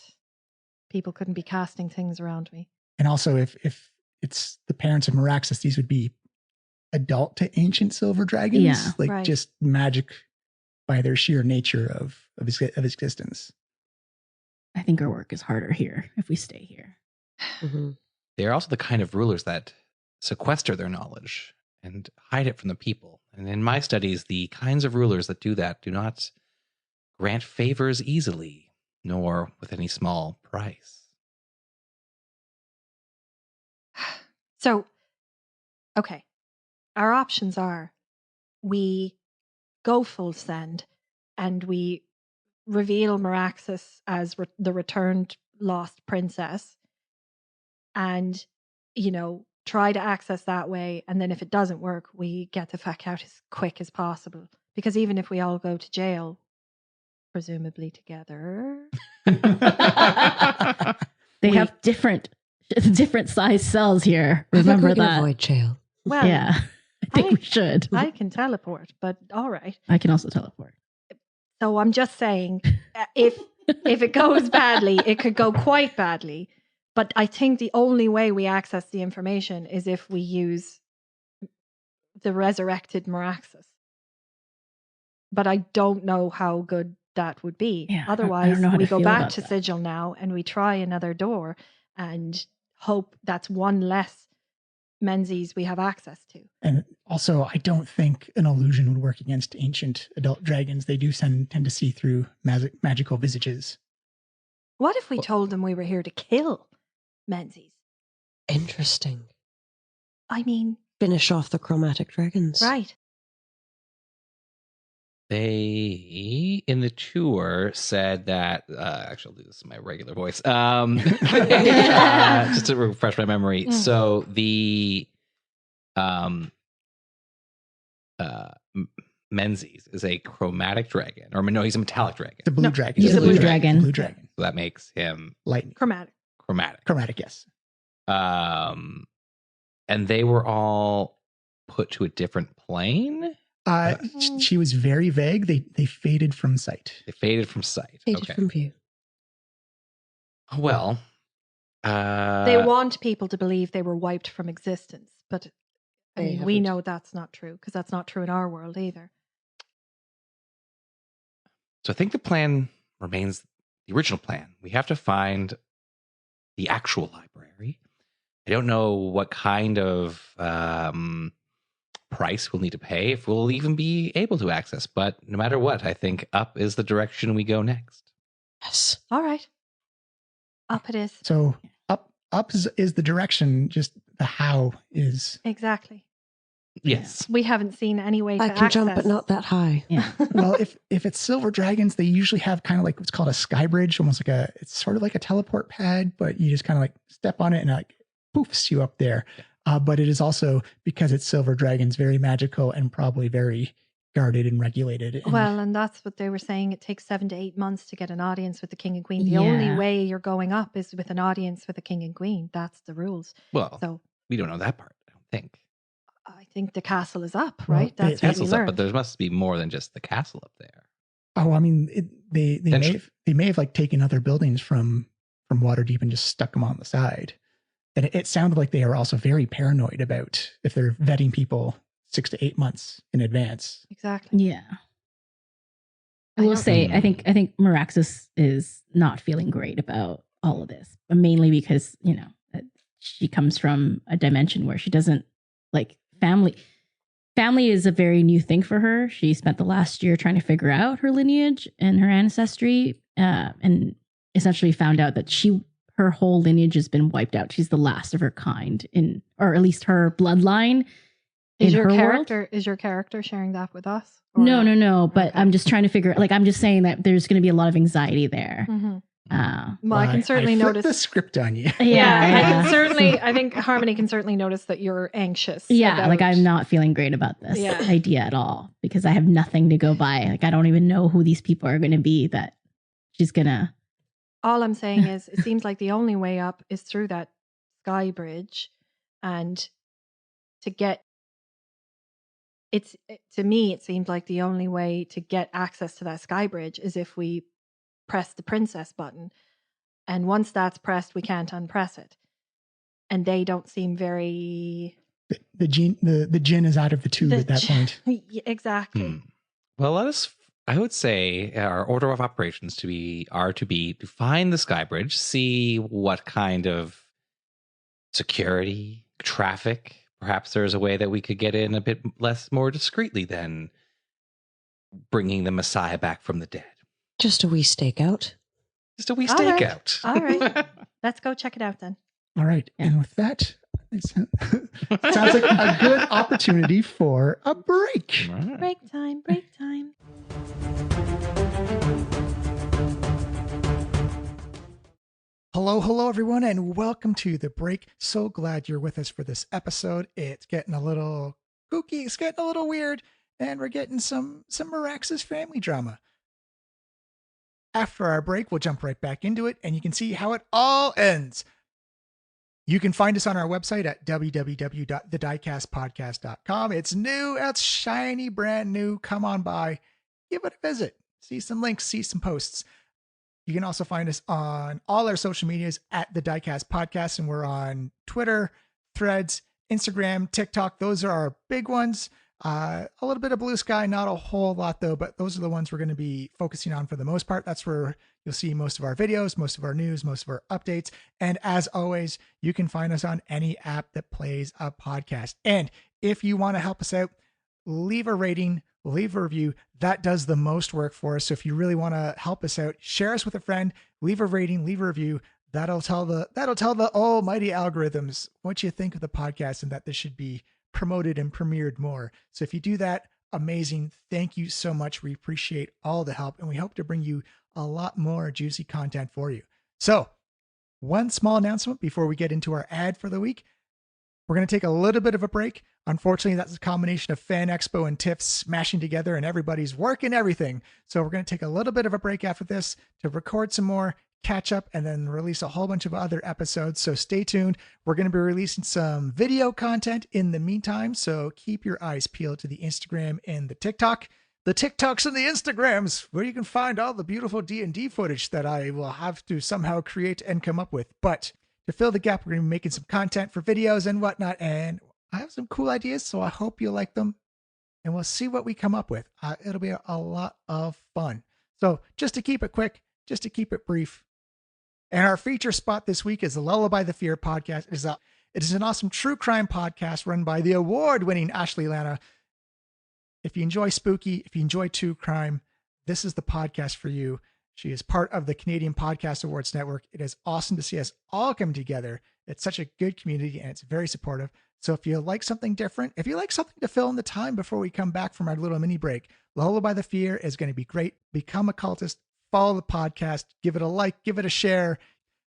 people couldn't be casting things around me. And also, if it's the parents of Meraxis, these would be adult to ancient silver dragons, Yeah. like Right. just magic by their sheer nature of existence. I think our work is harder here if we stay here. Mhm. they're also the kind of rulers that sequester their knowledge and hide it from the people. And in my studies, the kinds of rulers that do that do not grant favors easily, nor with any small price. So, okay. Our options are we go full send and we reveal Meraxis as the returned lost princess and, try to access that way. And then if it doesn't work, we get the fuck out as quick as possible. Because even if we all go to jail, presumably together. They have different size cells here. Remember we can that. avoid jail. Well, Yeah. I think we should. I can teleport, but all right. I can also teleport. So I'm just saying, if it goes badly, it could go quite badly. But I think the only way we access the information is if we use the resurrected Meraxis. But I don't know how good that would be. Yeah, Otherwise, I don't know how we to go feel back about to that. Sigil now and we try another door and hope that's one less Menzies we have access to. And also, I don't think an illusion would work against ancient adult dragons. They do tend to see through magical visages. What if we told them we were here to kill Menzies? Interesting. I mean, Finish off the chromatic dragons. right. They, in the tour, said that, actually, I'll do this in my regular voice, just to refresh my memory. Mm. So the Menzies is a chromatic dragon, or no, he's a metallic dragon. The blue No, dragon. he's a blue The dragon. Blue dragon. So that makes him Lightning. Chromatic. chromatic. Chromatic, yes. And they were all put to a different plane. She was very vague. They faded from sight. They faded from sight. Faded Okay. from view. Well, They want people to believe they were wiped from existence, but I They mean, we haven't. know that's not true because that's not true in our world either. So I think the plan remains the original plan. We have to find the actual library. I don't know what kind of price we'll need to pay, if we'll even be able to access. But no matter what, I think up is the direction we go next. Yes. All right. Up it is. So up is the direction. Just the how is. Exactly. Yes. We haven't seen any way to I can access. jump, but not that high. Yeah. Well, if it's silver dragons, they usually have kind of like what's called a sky bridge, almost like it's sort of like a teleport pad, but you just kind of like step on it and it like poofs you up there. But it is also, because it's silver dragons, very magical and probably very guarded and regulated. And Well, and that's what they were saying. It takes 7 to 8 months to get an audience with the king and queen. The Yeah. only way you're going up is with an audience with the king and queen. That's the rules. Well, So we don't know that part, I don't think. I think the castle is up, Well, right? That's what we Castle's up, learned. but there must be more than just the castle up there. oh, I mean, they Potentially. may have like taken other buildings from Waterdeep and just stuck them on the side. And it sounded like they are also very paranoid about if they're vetting people 6 to 8 months in advance. Exactly. Yeah. I will don't- say, I think Meraxis is not feeling great about all of this, but mainly because, she comes from a dimension where she doesn't like family. Family is a very new thing for her. She spent the last year trying to figure out her lineage and her ancestry, and essentially found out that her whole lineage has been wiped out. She's the last of her kind or at least her bloodline. Is in your her world. character sharing that with us? Or- No. But Okay. I'm just trying to figure. Like, I'm just saying that there's going to be a lot of anxiety there. Mhm. Uh, Well, I can certainly flipped notice the script on you. I can certainly. I think Harmony can certainly notice that you're anxious. Yeah, about- like I'm not feeling great about this Yeah. idea at all because I have nothing to go by. Like I don't even know who these people are going to be that she's going to. All I'm saying is, it seems like the only way up is through that sky bridge, and to get. To me, it seems like the only way to get access to that sky bridge is if we press the princess button, and once that's pressed, we can't unpress it. And they don't seem very. The gin is out of the tube at that point. Yeah, exactly. Well, I would say our order of operations to find the sky bridge, see what kind of security, traffic. Perhaps there's a way that we could get in a bit more discreetly than bringing the Messiah back from the dead. Just a wee stakeout. Just a wee All right. stakeout. All right. Let's go check it out then. All right. And with that, it sounds like a good opportunity for a break. All right. Break time, break time. Hello, everyone, and welcome to the break. So glad you're with us for this episode. It's getting a little kooky, it's getting a little weird, and we're getting some Mirax's family drama. After our break, we'll jump right back into it, and you can see how it all ends. You can find us on our website at www.thediecastpodcast.com. It's new, it's shiny, brand new. Come on by, give it a visit, see some links, see some posts. You can also find us on all our social medias at the Diecast Podcast, and we're on Twitter, Threads, Instagram, TikTok. Those are our big ones. A little bit of Blue Sky, not a whole lot though, but those are the ones we're going to be focusing on for the most part. That's where you'll see most of our videos, most of our news, most of our updates. And as always, you can find us on any app that plays a podcast. And if you want to help us out, leave a rating, leave a review. That does the most work for us. So if you really want to help us out, share us with a friend, leave a rating, leave a review. That'll tell the almighty algorithms what you think of the podcast and that this should be promoted and premiered more. So if you do that, amazing. Thank you so much. We appreciate all the help, and we hope to bring you a lot more juicy content for you. So one small announcement before we get into our ad for the week. We're going to take a little bit of a break. Unfortunately, that's a combination of Fan Expo and TIFF smashing together, and everybody's working everything. So we're going to take a little bit of a break after this to record some more, catch up, and then release a whole bunch of other episodes. So stay tuned. We're going to be releasing some video content in the meantime. So keep your eyes peeled to the Instagram and the TikTok. The TikToks and the Instagrams, where you can find all the beautiful D&D footage that I will have to somehow create and come up with. But to fill the gap, we're going to be making some content for videos and whatnot. And I have some cool ideas, so I hope you like them. And we'll see what we come up with. It'll be a lot of fun. So just to keep it quick, just to keep it brief. And our feature spot this week is the Lullaby the Fear podcast. It is an awesome true crime podcast run by the award-winning Ashley Lana. If you enjoy spooky, if you enjoy true crime, this is the podcast for you. She is part of the Canadian Podcast Awards Network. It is awesome to see us all come together. It's such a good community, and it's very supportive. So if you like something different, if you like something to fill in the time before we come back from our little mini break, Lullaby the Fear is going to be great. Become a cultist, follow the podcast, give it a like, give it a share,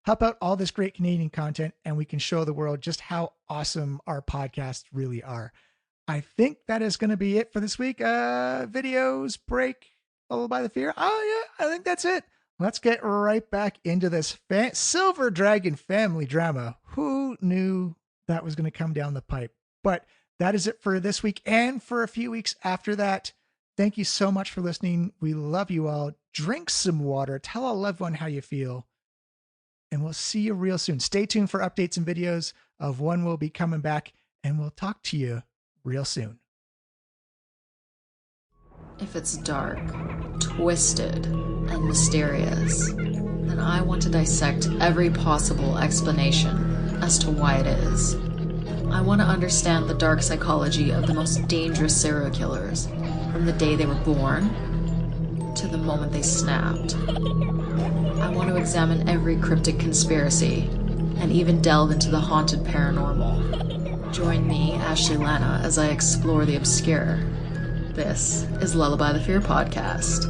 help out all this great Canadian content, and we can show the world just how awesome our podcasts really are. I think that is going to be it for this week. Videos, break, Lullaby the Fear. Oh yeah, I think that's it. Let's get right back into this Silver Dragon family drama. Who knew that was going to come down the pipe? But that is it for this week and for a few weeks after that. Thank you so much for listening. We love you all. Drink some water. Tell a loved one how you feel. And we'll see you real soon. Stay tuned for updates and videos of when we'll be coming back. And we'll talk to you real soon. If it's dark, twisted, and mysterious, then I want to dissect every possible explanation as to why it is. I want to understand the dark psychology of the most dangerous serial killers, from the day they were born to the moment they snapped. I want to examine every cryptic conspiracy and even delve into the haunted paranormal. Join me, Ashley Lana, as I explore the obscure. This is Lullaby the Fear podcast.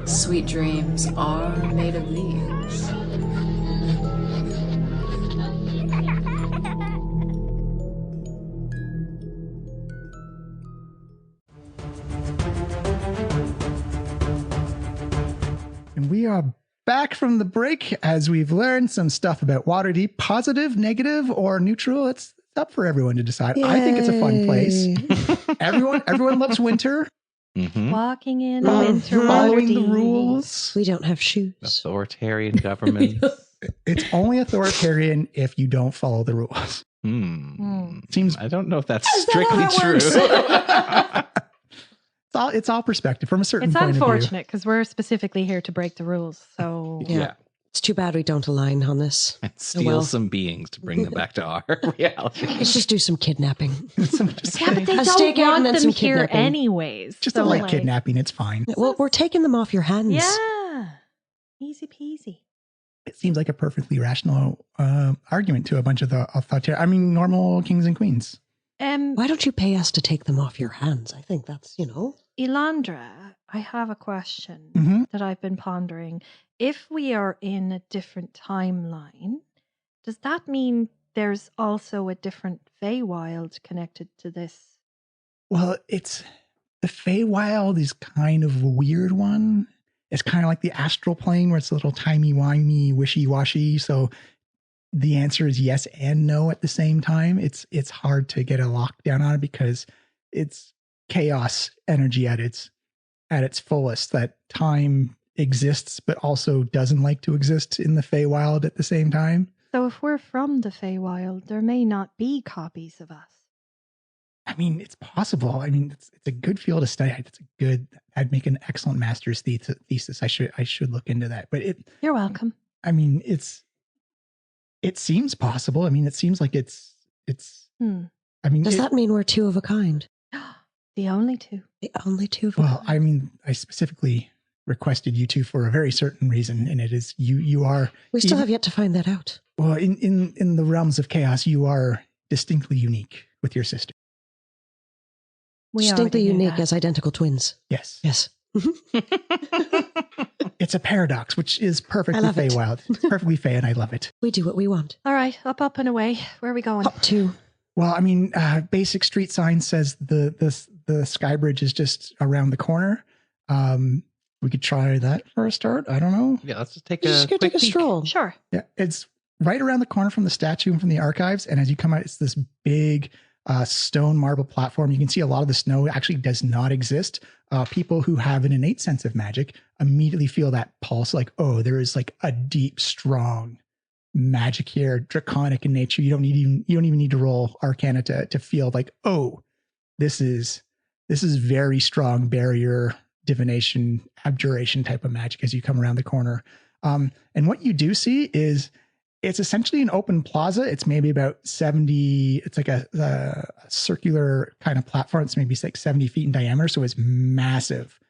Sweet dreams are made of these. And we are back from the break as we've learned some stuff about Waterdeep. Positive, negative, or neutral. It's up for everyone to decide. Yay. I think it's a fun place. Everyone loves winter. Mm-hmm. Walking in Mhm. winter, Following the Waterdeep. rules. We don't have shoes. Authoritarian government. It's only authoritarian if you don't follow the rules. Seems I don't know if that's Is that how strictly that true. it's all perspective from a certain It's point of view. unfortunate because we're specifically here to break the rules. So Yeah. It's too bad we don't align on this. And steal well. some beings to bring them back to our reality. Let's just do some kidnapping. Yeah, but they A don't stakeout and want then them some here kidnapping. anyways. Just so, a light kidnapping, it's fine. Well, we're taking them off your hands. Yeah. Easy peasy. It seems like a perfectly rational argument to a bunch of the authoritarian, normal kings and queens. Why don't you pay us to take them off your hands? I think that's, Elandra, I have a question Mhm. that I've been pondering. If we are in a different timeline, does that mean there's also a different Feywild connected to this? Well, the Feywild is kind of a weird one. It's kind of like the astral plane where it's a little timey-wimey, wishy-washy. So the answer is yes and no at the same time. It's hard to get a lockdown on it because it's chaos energy at its fullest. That time exists, but also doesn't like to exist in the Feywild at the same time. So if we're from the Feywild, there may not be copies of us. I mean, it's possible. I mean, it's a good field to study. I'd make an excellent master's thesis. I should look into that. But You're welcome. I mean, it seems possible. I mean, it seems like it's, I mean, Does that mean we're two of a kind? The only two. The only two of a well, kind? I mean, I specifically requested you two for a very certain reason. And it is you are, We still have yet to find that out. well, in the realms of chaos, you are distinctly unique with your sister. We Distinctly already knew unique that. as identical twins. Yes. Yes. It's a paradox, which is perfectly I love it. Feywild. It's perfectly Fey, and I love it. We do what we want. All right, up and away. Where are we going? Up to. Well, I mean, basic street sign says the sky bridge is just around the corner. We could try that for a start. I don't know. Yeah, let's just take Just a go quick take a peek. stroll. Sure. Yeah, it's right around the corner from the statue and from the archives. And as you come out, it's this big stone marble platform. You can see a lot of the snow actually does not exist. People who have an innate sense of magic immediately feel that pulse, like, oh, there is like a deep, strong magic here, draconic in nature. You don't even need to roll Arcana to feel like, oh, this is very strong barrier, divination, abjuration type of magic as you come around the corner. And what you do see is it's essentially an open plaza. It's maybe about 70, it's like a circular kind of platform. It's maybe like 70 feet in diameter. So it's massive.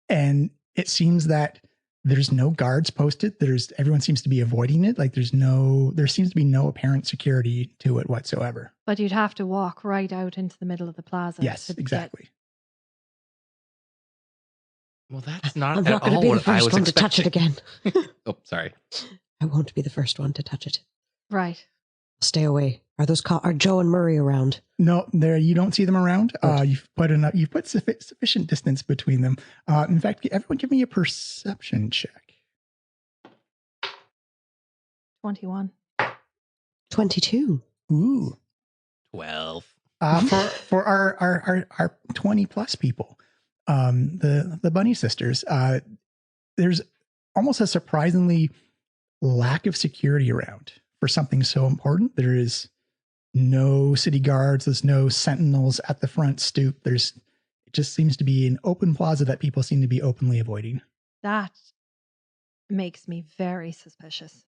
And it seems that there's no guards posted. Everyone seems to be avoiding it. Like there seems to be no apparent security to it whatsoever. But you'd have to walk right out into the middle of the plaza. Yes, to get- exactly. Well, that's not I'm at not going all to be the what I first was one to touch it expecting. again. Oh, sorry. I won't be the first one to touch it. Right. Stay away. Are Joe and Murray around? No, you don't see them around. Good. You've put sufficient distance between them. In fact, everyone give me a perception check. 21. 22. Ooh. 12. For our 20 plus people, the bunny sisters, there's almost a surprisingly lack of security around for something so important. There is no city guards. There's no sentinels at the front stoop. It just seems to be an open plaza that people seem to be openly avoiding. That makes me very suspicious.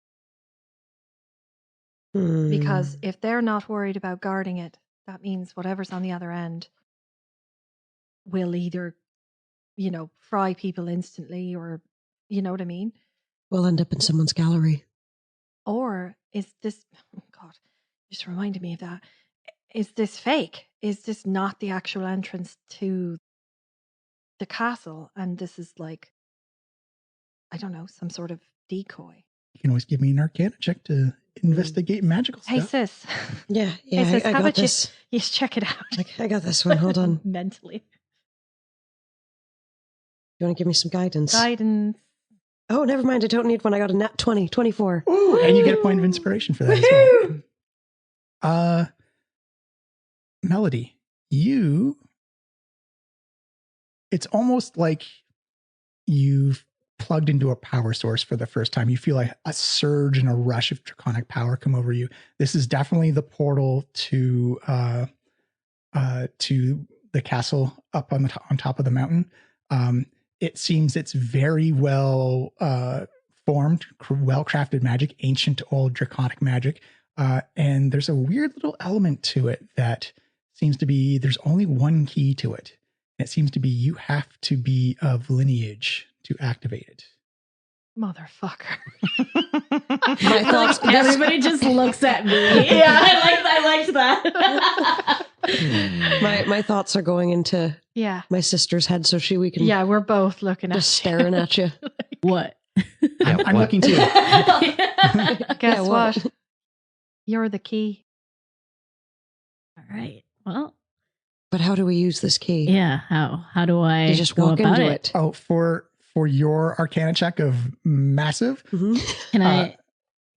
Because if they're not worried about guarding it, that means whatever's on the other end will either, fry people instantly or, you know what I mean? We'll end up in someone's gallery. Or is this, oh God, just reminded me of that. Is this fake? Is this not the actual entrance to the castle? And this is like, I don't know, some sort of decoy. You can always give me an Arcana check to investigate magical Hey, stuff. sis. Yeah, Hey, sis, I how got about this. you check it out? I got this one. Hold on. Mentally. You want to give me some guidance? Guidance. Oh, never mind. I don't need one. I got a nat 20, 24. Ooh, and you get a point of inspiration for that as well. Melody, it's almost like you've plugged into a power source for the first time. You feel like a surge and a rush of draconic power come over you. This is definitely the portal to the castle up on top of the mountain. It seems it's very well formed, well-crafted magic, ancient old draconic magic. And there's a weird little element to it that seems to be, there's only one key to it. And it seems to be you have to be of lineage to activate it. Motherfucker. My thoughts. Everybody just looks at me. Yeah, I liked that. My thoughts are going into Yeah. my sister's head, so we can Yeah, we're both looking at just you. staring at you. What? I'm looking too. Guess Yeah, what? what? You're the key. All right. Well, But how do we use this key? yeah. How do I You just go walk about into it? it. Oh, for your Arcana check of massive. Mhm. Can I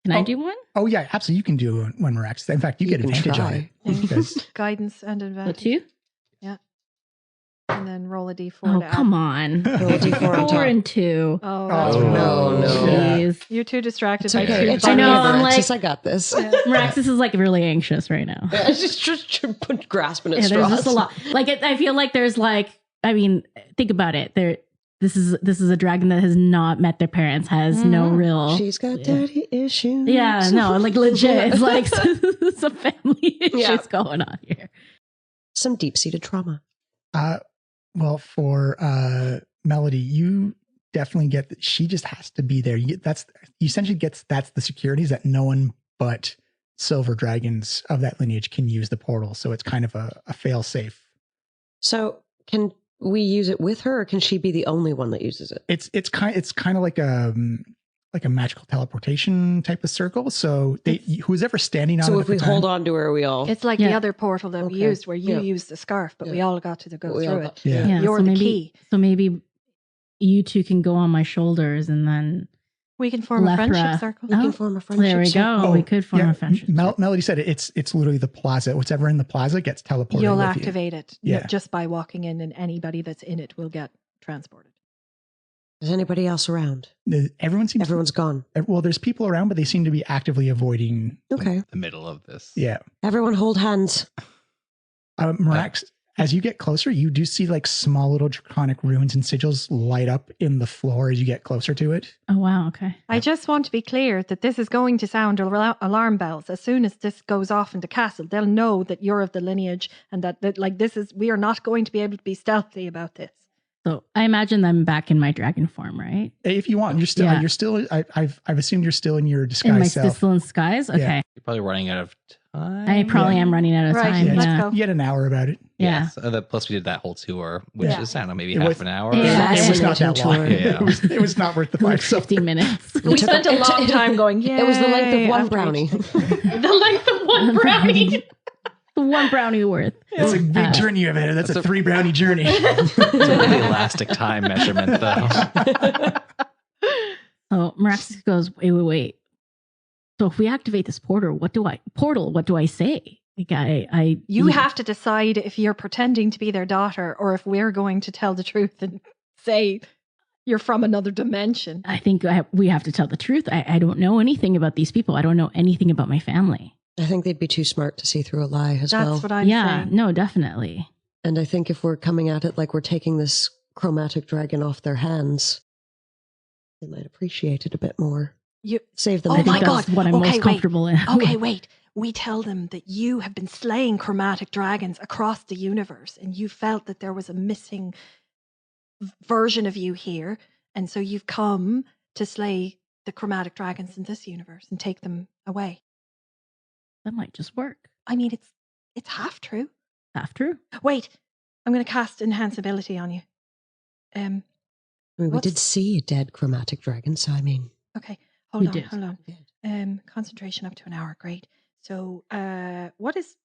oh. do one? Oh yeah, absolutely. You can do one Mirax. In fact, you get can advantage on try. it because Guidance and The advantage. 2? And then roll a d4 Oh, to add. come on. Roll a d4 on 4 top. and 2. Oh, Oh, no. Jeez. You're too distracted It's by okay. two It's I on know, you, I'm Alexis. like- I got this. Yeah. Miraxis is like really anxious right now. I just grasping at Yeah, straws. there's just a lot. Like I feel like there's like, I mean, think about it. This is a dragon that has not met their parents, has no real. She's got daddy issues. Yeah, no, like legit. It's like some family issues Yeah. going on here. Some deep-seated trauma. well, for Melody, you definitely get that she just has to be there. You essentially gets that's the securities that no one but silver dragons of that lineage can use the portal. So it's kind of a fail safe. So can we use it with her, or can she be the only one that uses it? It's kind of like a magical teleportation type of circle. So who's ever standing on So it if at we the hold time- on to her, we all. It's like Yeah. the other portal that we Okay. used where you Yeah. used the scarf, but we Yeah. all got to go we all through got- it. Yeah. You're so the maybe, key. So maybe you two can go on my shoulders and then We can form a Lethra. friendship circle. We can Oh, form a friendship. there we circle. go. We could form a friendship. Melody said it's literally the plaza. Whatever in the plaza gets teleported. You'll with activate it Yeah. just by walking in, and anybody that's in it will get transported. Is anybody else around? Everyone seems. Everyone's gone. Well, there's people around, but they seem to be actively avoiding. Okay. The middle of this. Yeah. Everyone hold hands. Mirax, as you get closer, you do see like small little draconic runes and sigils light up in the floor as you get closer to it. Oh wow, okay. I just want to be clear that this is going to sound alarm bells. As soon as this goes off in the castle, they'll know that you're of the lineage and that like we are not going to be able to be stealthy about this. So I imagine I'm back in my dragon form, right? If you want, Yeah. you're still. I've assumed you're still in your In my disguise self. still in skies? Okay. Yeah. You're probably running out of time. I probably am running out of Right, time. Yeah, let's Yeah. go. You had an hour about it. Yeah. So plus we did that whole tour, which Yeah. is, I don't know, maybe It half was- an hour. Yeah. It was not that long. Fascinating tour. Yeah. It was not worth the Like fight. So 15 minutes. We took spent a- a long time going, yeah. It was the length of one brownie. the length of one brownie. One brownie worth. it's a big journey you have ahead. That's a 3 brownie journey. It's a really elastic time measurement, though. So Miraxis goes, wait. So if we activate this portal, what do I say? Like You have to decide if you're pretending to be their daughter or if we're going to tell the truth and say you're from another dimension. I think we have to tell the truth. I don't know anything about these people. I don't know anything about my family. I think they'd be too smart to see through a lie as That's well. what I'm Yeah, saying. no, definitely. And I think if we're coming at it like we're taking this chromatic dragon off their hands, they might appreciate it a bit more. You, Save them. Oh a my bit. God. That's what I'm Okay, most wait. comfortable in. okay, wait. We tell them that you have been slaying chromatic dragons across the universe and you felt that there was a missing version of you here. And so you've come to slay the chromatic dragons in this universe and take them away. That might just work. I mean, it's half true. Half true. Wait, I'm going to cast enhanceability on you. I mean, we what's- did see a dead chromatic dragon, so I mean, Okay, We hold did. on. Concentration up to an hour. Great. So, what is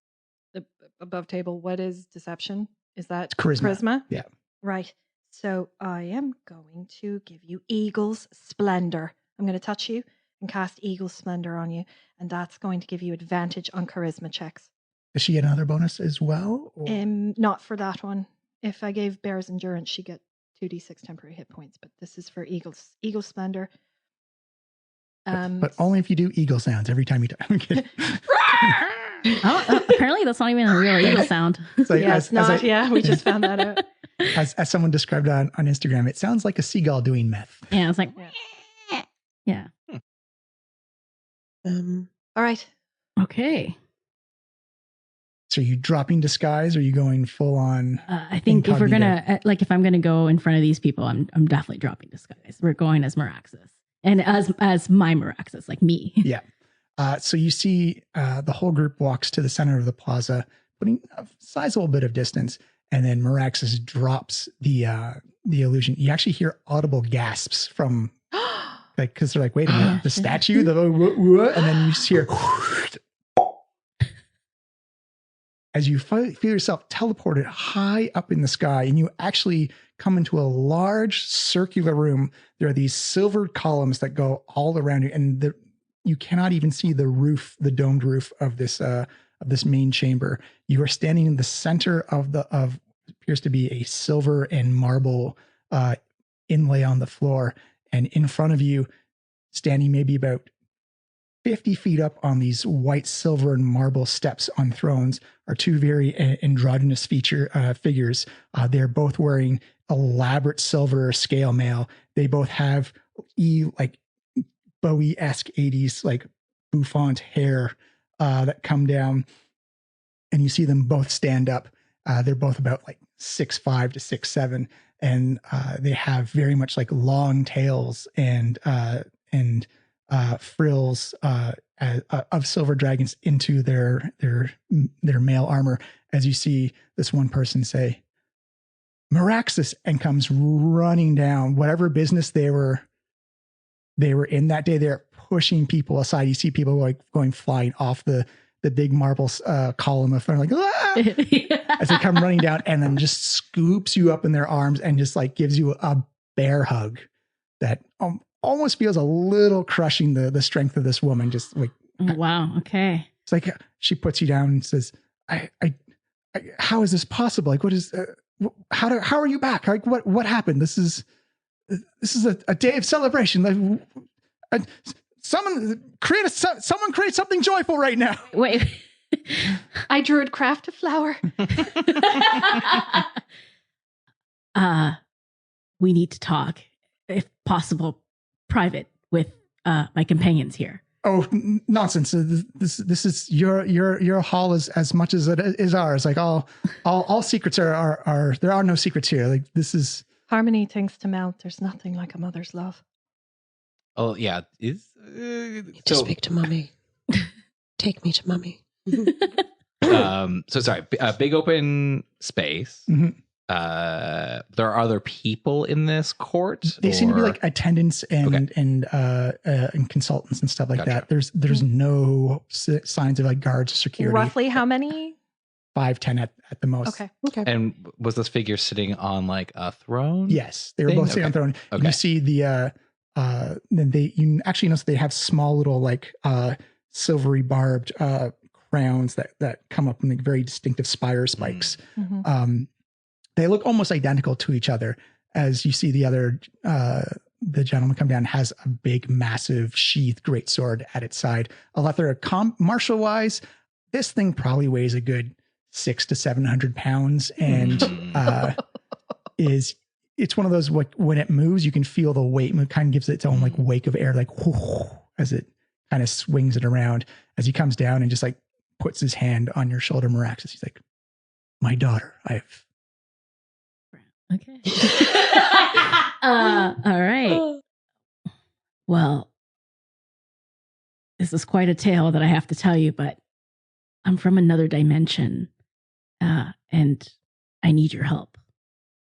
the above table? What is deception? Is that Charisma. Yeah. Right. So I am going to give you Eagle's Splendor. I'm going to touch you and cast Eagle's Splendor on you, and that's going to give you advantage on charisma checks. Does she get another bonus as well? Or- Not for that one. If I gave Bear's Endurance, she get 2d6 temporary hit points, but this is for Eagle's Splendor. but only if you do eagle sounds every time you talk. I'm kidding. Apparently that's not even a real eagle sound. It's like, Yeah, it's not. Yeah, we just found that out. as someone described on Instagram, it sounds like a seagull doing meth. Yeah, it's like, Yeah. Yeah. Um, All right. Okay. So are you dropping disguise or are you going full on? I think if we're Incognito. gonna if I'm gonna go in front of these people, I'm definitely dropping disguise. We're going as Meraxis and as my Meraxis, like me. Yeah. So you see the whole group walks to the center of the plaza, putting a sizable bit of distance, and then Meraxis drops the illusion. You actually hear audible gasps from like because they're like, wait a minute, the statue, and then you just hear as you feel yourself teleported high up in the sky, and you actually come into a large circular room. There are these silvered columns that go all around you, and you cannot even see the roof, the domed roof of this main chamber. You are standing in the center of appears to be a silver and marble inlay on the floor, and in front of you, standing maybe about 50 feet up on these white, silver, and marble steps on thrones are two very androgynous figures. They're both wearing elaborate silver scale mail. They both have like Bowie-esque 80s like bouffant hair that come down, and you see them both stand up. They're both about like 6'5" to 6'7", and they have very much like long tails and frills of silver dragons into their mail armor. As you see this one person say, "Meraxis," and comes running down. Whatever business they were in that day, they're pushing people aside. You see people like going flying off the big marble column of like as they come running down, and then just scoops you up in their arms and just like gives you a bear hug that almost feels a little crushing the strength of this woman. Just like, Oh, wow. Okay. it's like she puts you down and says, I how is this possible? Like, what is how are you back? Like, what happened? This is a day of celebration. Like, someone create something joyful right now. Wait. I druid craft a flower. We need to talk, if possible, private with my companions here. Oh, nonsense! This is your hall as much as it is ours. Like all secrets are there are no secrets here. Like this is Harmony thinks to melt. There's nothing like a mother's love. Oh yeah, is Need to speak to mommy. Take me to mommy. so sorry. A big open space. Mhm. There are other people in this court. They seem to be or- like attendants and consultants and stuff like Gotcha. that. There's no signs of like guards or security. Roughly how many? 5-10 at the most. Okay. Okay. And was this figure sitting on like a throne? Yes, they were Thing? both sitting on Okay. throne. And Okay. you see you actually notice they have small little like silvery barbed crowns that come up in like very distinctive spire spikes. Mhm. They look almost identical to each other. As you see the other the gentleman come down has a big, massive sheathed greatsword at its side. Alethra, martial wise, this thing probably weighs a good 600 to 700 pounds, and it's one of those when it moves, you can feel the weight. It kind of gives it its own like wake of air, like as it kind of swings it around. As he comes down and just like puts his hand on your shoulder, Meraxis, he's like, "My daughter, I've." Okay. All right. Well, this is quite a tale that I have to tell you, but I'm from another dimension, and I need your help.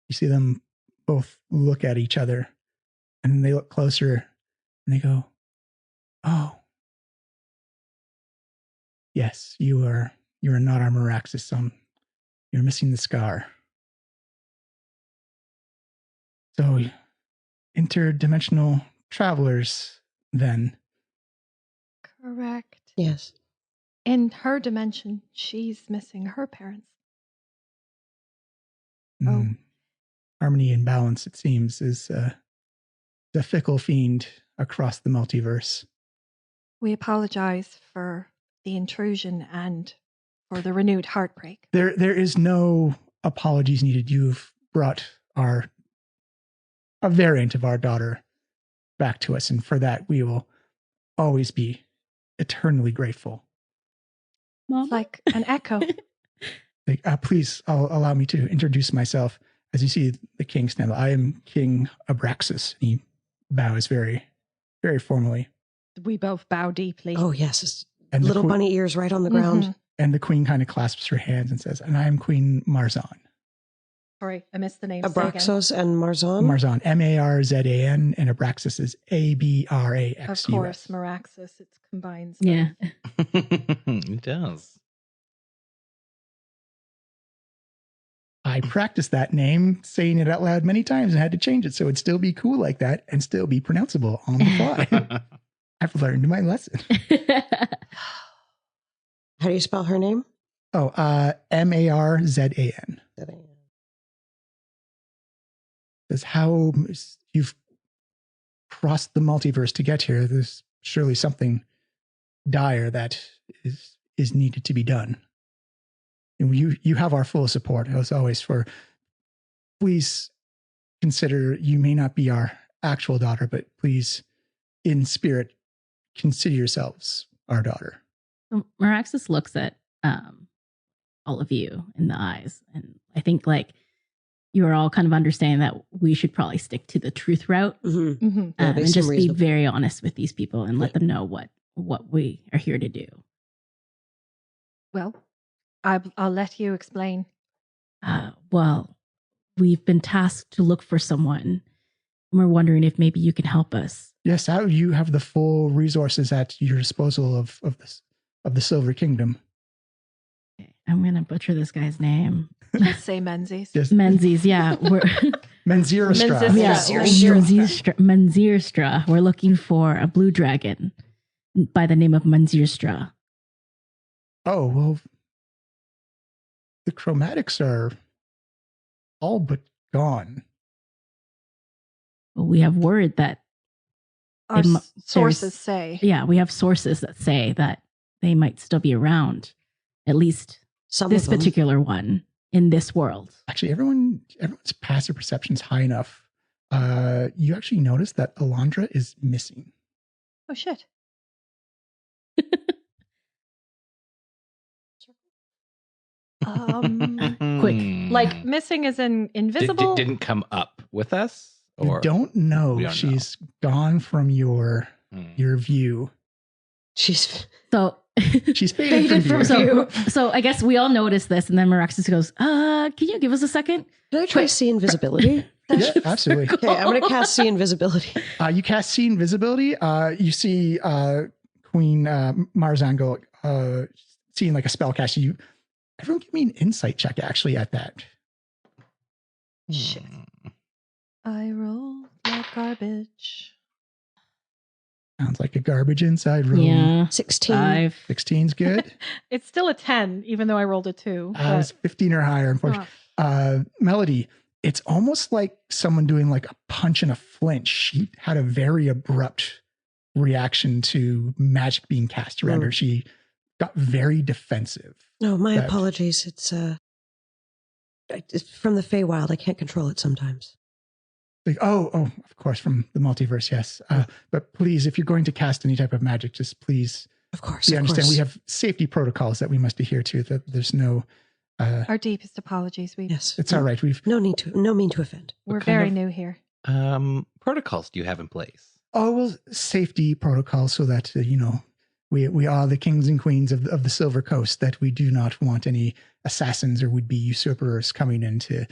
You see them both look at each other, and then they look closer and they go, "Oh, yes, you are not our Meraxis. You're missing the scar." So, interdimensional travelers, then. Correct. Yes. In her dimension, she's missing her parents. Oh. Harmony and balance, it seems, is the fickle fiend across the multiverse. We apologize for the intrusion and for the renewed heartbreak. There is no apologies needed. You've brought a variant of our daughter back to us. And for that, we will always be eternally grateful. Mom? It's like an echo. Like, please allow me to introduce myself. As you see the king stand, I am King Abraxas. He bows very, very formally. We both bow deeply. Oh, yes. His And little bunny ears right on the ground. Mhm. And the queen kind of clasps her hands and says, and I am Queen Marzan. Sorry, I missed the name. Say again. Abraxos and Marzan. Marzan, Marzan, and Abraxas is Abraxus. Of course, Meraxis. It combines. Yeah. It does. I practiced that name, saying it out loud many times, and had to change it so it'd still be cool like that and still be pronounceable on the fly. I've learned my lesson. How do you spell her name? Oh, Marzan. Says how you've crossed the multiverse to get here. There's surely something dire that is needed to be done. And you have our full support, as always. Please consider, you may not be our actual daughter, but please, in spirit, consider yourselves our daughter. So Meraxis looks at all of you in the eyes, and I think like you are all kind of understanding that we should probably stick to the truth route Mm-hmm. Mhm. Yeah, they and seem just be reasonable. very honest with these people and let them know what we are here to do. Well, I'll let you explain. Well, we've been tasked to look for someone. And we're wondering if maybe you can help us. Yes, you have the full resources at your disposal of the Silver Kingdom. Okay, I'm going to butcher this guy's name. Let's say Menzies. Yes, Menzies, yeah. We're Menziestra. Menzies- yeah, Menziestra. Menziestra. We're looking for a blue dragon by the name of Menziestra. Oh, well, the chromatics are all but gone. But we have word that, Our They mu- sources there's- say. yeah, we have sources that say that they might still be around, at least Some this of them. particular one in this world. Actually, everyone's passive perception's high enough. You actually notice that Alondra is missing. Oh shit. Quick. Like missing as in invisible. Didn't come up with us? You don't know. We don't She's gone from your view. She's So, She's faded from view. so I guess we all noticed this, and then Meraxis goes, "Can you give us a second?" Did I try see invisibility? Yeah, absolutely. Okay, I'm going to cast see invisibility. You cast see invisibility. You see Queen Marzan go seeing like a spell cast. Everyone give me an insight check actually at that. Shit. I roll like garbage. Sounds like a garbage inside roll. Yeah, 16. 5. 16's good. It's still a 10, even though I rolled a 2. It's 15 or higher, unfortunately. Melody, it's almost like someone doing like a punch and a flinch. She had a very abrupt reaction to magic being cast around her. She got very defensive. No, my That- apologies. It's from the Feywild. I can't control it sometimes. Like, oh, of course, from the multiverse, yes. But please, if you're going to cast any type of magic, just please, Of course. we of understand course. we have safety protocols that we must adhere to. That there's no, Our deepest apologies. Yes. it's all right. No mean to offend. We're What kind very of- new here. Protocols do you have in place? safety protocols so that we are the kings and queens of the Silver Coast. That we do not want any assassins or would-be usurpers coming into.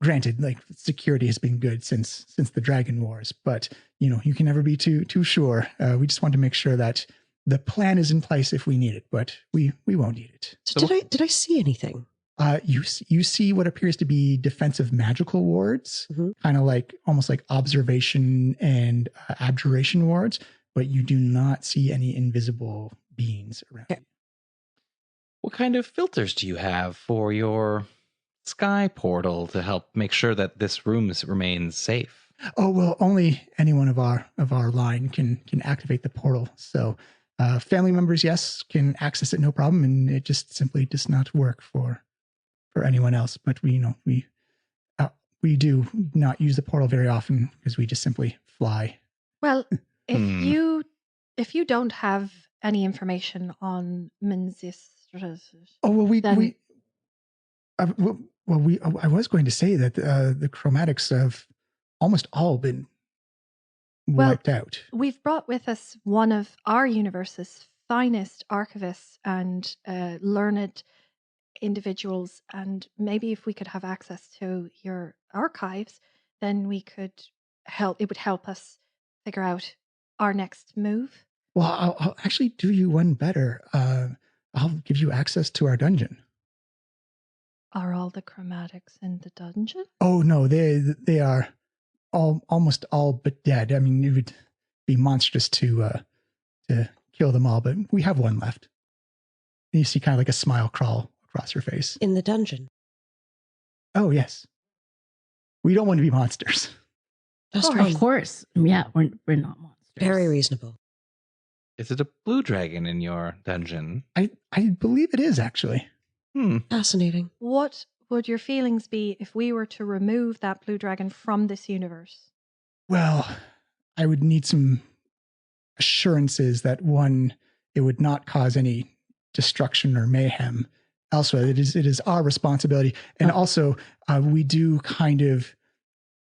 Granted, like security has been good since the Dragon Wars, but you can never be too sure. We just want to make sure that the plan is in place if we need it, but we won't need it. So did I see anything? You see what appears to be defensive magical wards, Mhm. kind of like almost like observation and abjuration wards, but you do not see any invisible beings around. Okay. What kind of filters do you have for your sky portal to help make sure that this room remains safe? Oh well, only anyone of our line can activate the portal. So family members, yes, can access it no problem, and it just simply does not work for anyone else. But we do not use the portal very often because we just simply fly Well, if Hmm. you don't have any information on Menzies, Oh well, Then- I was going to say that the chromatics have almost all been Well, wiped out. we've brought with us one of our universe's finest archivists and learned individuals, and maybe if we could have access to your archives, then we could help. It would help us figure out our next move. Well, I'll actually do you one better. I'll give you access to our dungeon. Are all the chromatics in the dungeon? Oh no, they are almost all but dead. I mean, it would be monstrous to kill them all, but we have one left. And you see kind of like a smile crawl across her face. In the dungeon. Oh yes, we don't want to be monsters. Just Of one. Of course. Yeah, we're not monsters. Very reasonable. Is it a blue dragon in your dungeon? I believe it is actually. Fascinating. What would your feelings be if we were to remove that blue dragon from this universe? Well, I would need some assurances that one, it would not cause any destruction or mayhem elsewhere. It is our responsibility, and also we do kind of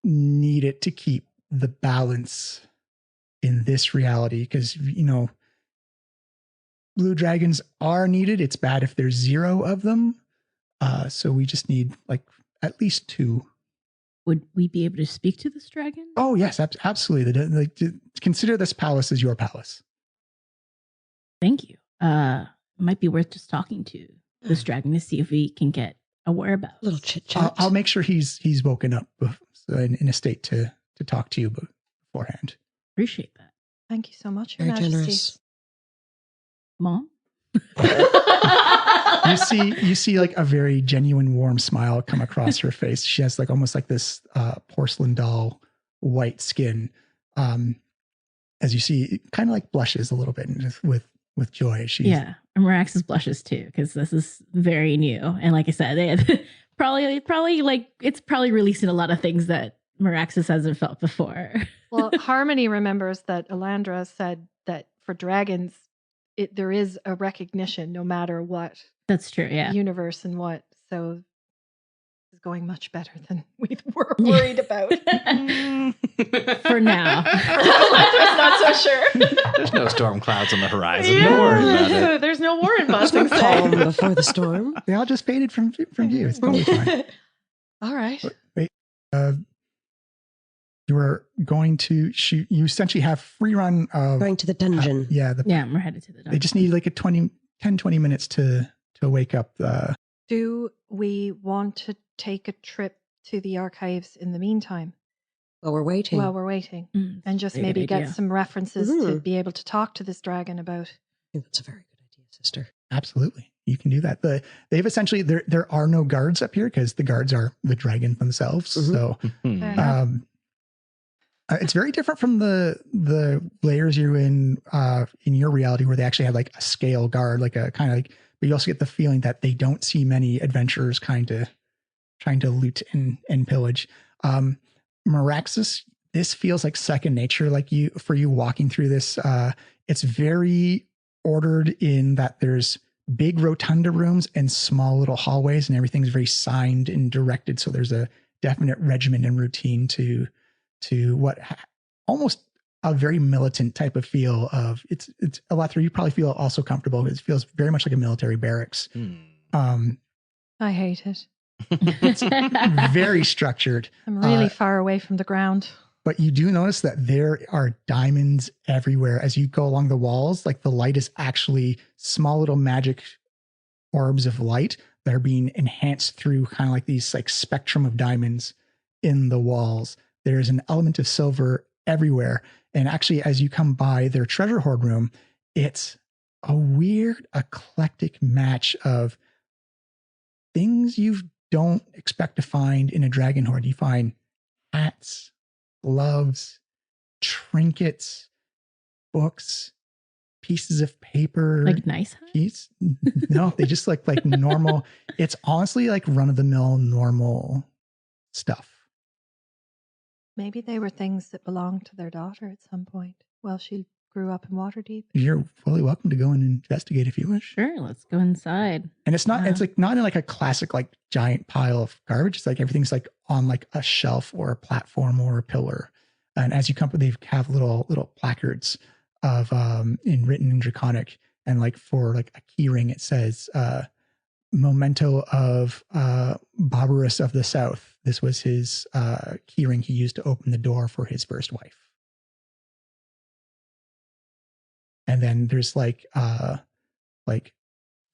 need it to keep the balance in this reality because blue dragons are needed. It's bad if there's 0 of them. So we just need like at least 2. Would we be able to speak to this dragon? Oh yes, absolutely. Consider this palace as your palace. Thank you. It might be worth just talking to this dragon to see if we can get a whereabouts. A little chit chat. I'll make sure he's woken up in a state to talk to you beforehand. Appreciate that. Thank you so much, Your Very Majesty. generous. Mom? You see like a very genuine warm smile come across her face. She has like almost like this porcelain doll white skin. As you see, it kind of like blushes a little bit with joy. Yeah, and Maraxis blushes too because this is very new, and like I said, they had probably like it's probably releasing a lot of things that Maraxis hasn't felt before. Well, Harmony remembers that Elandra said that for dragons, there is a recognition no matter what That's true. Yeah. universe and what. So it's going much better than we were worried about. For now. Elandra's not so sure. There's no storm clouds on the horizon. Don't worry about it. There's no warrant There's busting. no calm before the storm. They all just faded from view. It's totally fine. All right. Wait, you are going to shoot. You essentially have free run of Going to the dungeon. yeah. Yeah, we're headed to the They dungeon. just need like a 10, 20 minutes to wake up. Do we want to take a trip to the archives in the meantime While we're waiting. while we're waiting? Mm, And just very good maybe get idea. some references to Mhm. be able to talk to this dragon about. I think that's a very good idea, sister. Absolutely, you can do that. They've essentially there are no guards up here because the guards are the dragons themselves. Mhm. So Hmm. Fair enough. it's very different from the layers you're in your reality where they actually have like a scale guard, like a kind of like. But you also get the feeling that they don't see many adventurers trying to loot and pillage. Maraxis, this feels like second nature, like you walking through this. It's very ordered in that there's big rotunda rooms and small little hallways, and everything's very signed and directed. So there's a definite regimen and routine to what almost a very militant type of feel of it's a lot through. You probably feel also comfortable. It feels very much like a military barracks. Hmm. I hate it. Very structured. I'm really far away from the ground. But you do notice that there are diamonds everywhere as you go along the walls. Like the light is actually small little magic orbs of light that are being enhanced through kind of like these like spectrum of diamonds in the walls. There's an element of silver everywhere. And actually, as you come by their treasure hoard room, it's a weird, eclectic match of things you don't expect to find in a dragon hoard. You find hats, gloves, trinkets, books, pieces of paper. Like nice. keys. No, they just look like normal. It's honestly like run of the mill normal stuff. Maybe they were things that belonged to their daughter at some point while she grew up in Waterdeep. You're fully welcome to go and investigate if you wish. Sure, let's go inside. And it's not, Yeah. it's like not in like a classic, like giant pile of garbage. It's like everything's like on like a shelf or a platform or a pillar. And as you come, they have little placards of, written in Draconic, and like for like a key ring, it says, memento of, Barbarous of the South. This was his, key ring he used to open the door for his first wife. And then there's like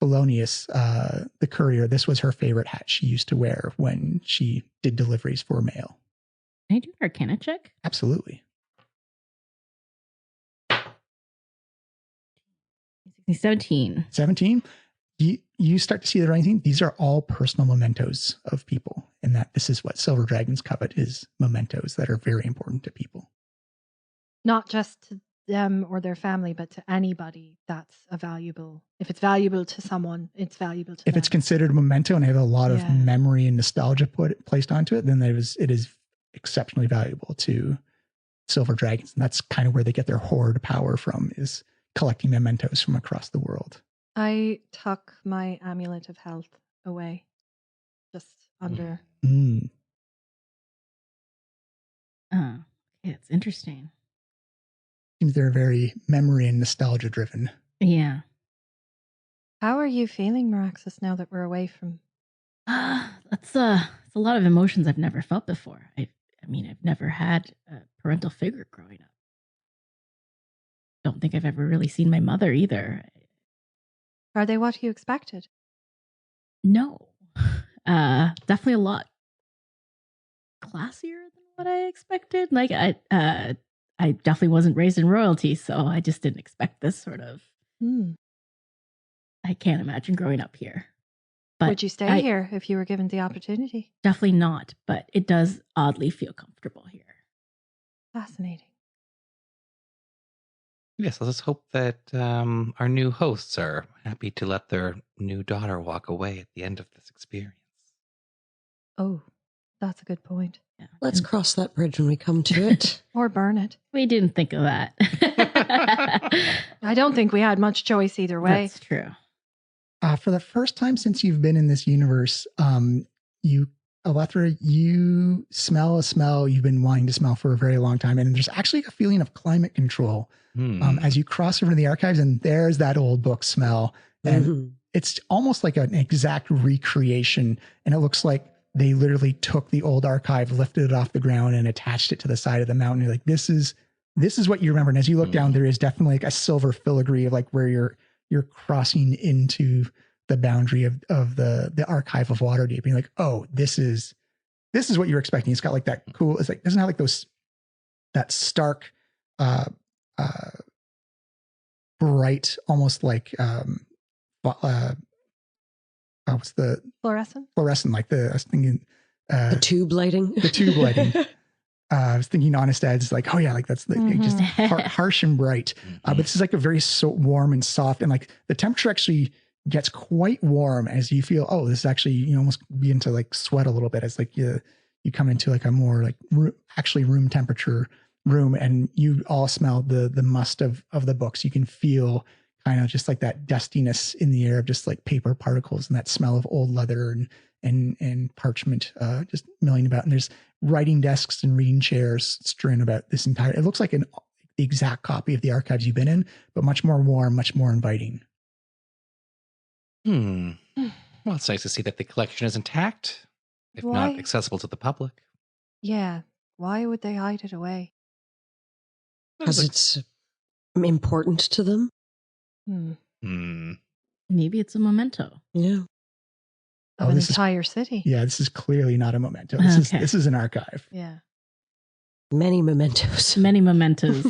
Polonius, the courier. This was her favorite hat she used to wear when she did deliveries for mail. Can I do an Arcana check? Absolutely. 17. 17. You start to see the writing. These are all personal mementos of people, and that this is what Silver Dragons covet, is mementos that are very important to people. Not just to them or their family, but to anybody that's if it's valuable to someone, it's valuable to If them. it's considered a memento and have a lot of Yeah. memory and nostalgia placed onto it, then it is exceptionally valuable to Silver Dragons. And that's kind of where they get their hoard power from, is collecting mementos from across the world. I tuck my amulet of health away, just under. Mm. Oh, yeah, it's interesting. Seems they're very memory and nostalgia driven. Yeah. How are you feeling, Meraxis, now that we're away from? That's it's a lot of emotions I've never felt before. I mean, I've never had a parental figure growing up. Don't think I've ever really seen my mother either. Are they what you expected? No. Definitely a lot classier than what I expected. Like I definitely wasn't raised in royalty, so I just didn't expect this sort of. I can't imagine growing up here. But Would you stay here if you were given the opportunity? Definitely not, but it does oddly feel comfortable here. Fascinating. Yes, let's hope that our new hosts are happy to let their new daughter walk away at the end of this experience. Oh, that's a good point. Yeah. Let's cross that bridge when we come to it. Or burn it. We didn't think of that. I don't think we had much choice either way. That's true. For the first time since you've been in this universe, Alethra, you smell a smell you've been wanting to smell for a very long time. And there's actually a feeling of climate control as you cross over to the archives, and there's that old book smell. And it's almost like an exact recreation. And it looks like they literally took the old archive, lifted it off the ground, and attached it to the side of the mountain. You're like, this is what you remember. And as you look down, there is definitely like a silver filigree of like where you're crossing into the boundary of the archive of Waterdeep. And you're like, oh, this is what you're expecting. It's got like that cool, it's like, doesn't have like that stark, bright, almost like, what's the Fluorescent? fluorescent, like I was thinking, The tube lighting. the tube lighting. I was thinking Honestad's like, oh yeah, like that's like just harsh and bright. But this is like a very so warm and soft, and like the temperature actually gets quite warm as you feel, oh, this is actually, you almost begin to like sweat a little bit as like you come into like a more like room temperature room, and you all smell the must of the books. You can feel kind of just like that dustiness in the air of just like paper particles, and that smell of old leather and parchment just milling about. And there's writing desks and reading chairs strewn about this entire, it looks like the exact copy of the archives you've been in, but much more warm, much more inviting. Well, it's nice to see that the collection is intact, if Why? not accessible to the public. Yeah. Why would they hide it away? Because it's important to them. Maybe it's a memento. Yeah. Of an this entire city. Yeah, this is clearly not a memento. Okay. This is an archive. Yeah. Many mementos. Many mementos.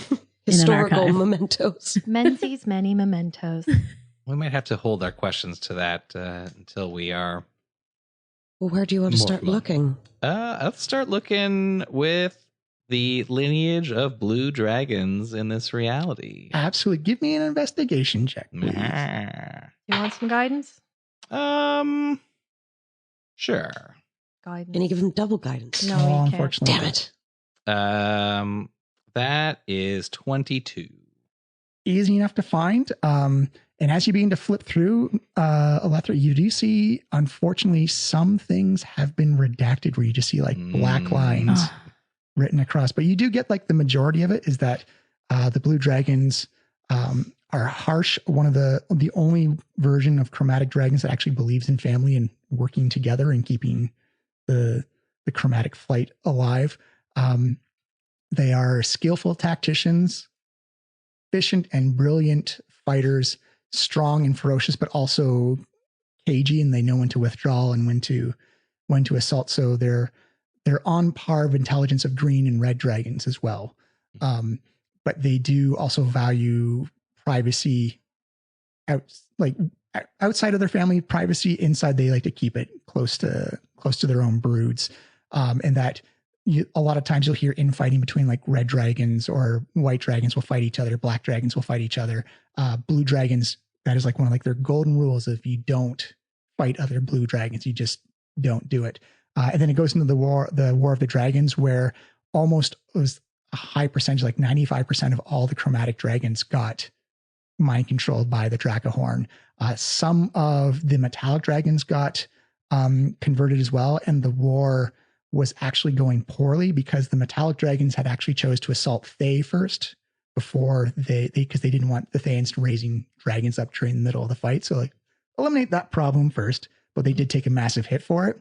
Historical archive. mementos. Menzies many mementos. We might have to hold our questions to that until we are. Well, where do you want to More start fun. looking? Let's start looking with the lineage of blue dragons in this reality. Absolutely. Give me an investigation check, please. You want some guidance? Sure. Guidance. Can you give them double guidance? No, you can't. Unfortunately. Damn it. That is 22. Easy enough to find. And as you begin to flip through, Alethra, you do see, unfortunately, some things have been redacted where you just see like black lines written across. But you do get like the majority of it is that the blue dragons are harsh. One of the only version of chromatic dragons that actually believes in family and working together and keeping the chromatic flight alive. They are skillful tacticians, efficient and brilliant fighters, strong and ferocious, but also cagey, and they know when to withdraw and when to assault. So they're on par of intelligence of green and red dragons as well. But they do also value privacy outside of their family privacy. Inside, they like to keep it close to their own broods. And that a lot of times you'll hear infighting between like red dragons or white dragons will fight each other. Black dragons will fight each other. Blue dragons, that is like one of like their golden rules. If you don't fight other blue dragons, you just don't do it. And then it goes into the war of the dragons, where almost it was a high percentage, like 95% of all the chromatic dragons got mind controlled by the Dracahorn. Some of the metallic dragons got converted as well. And the war was actually going poorly because the metallic dragons had actually chose to assault Thay first before because they didn't want the Thayans raising dragons up during the middle of the fight. So like eliminate that problem first, but they did take a massive hit for it.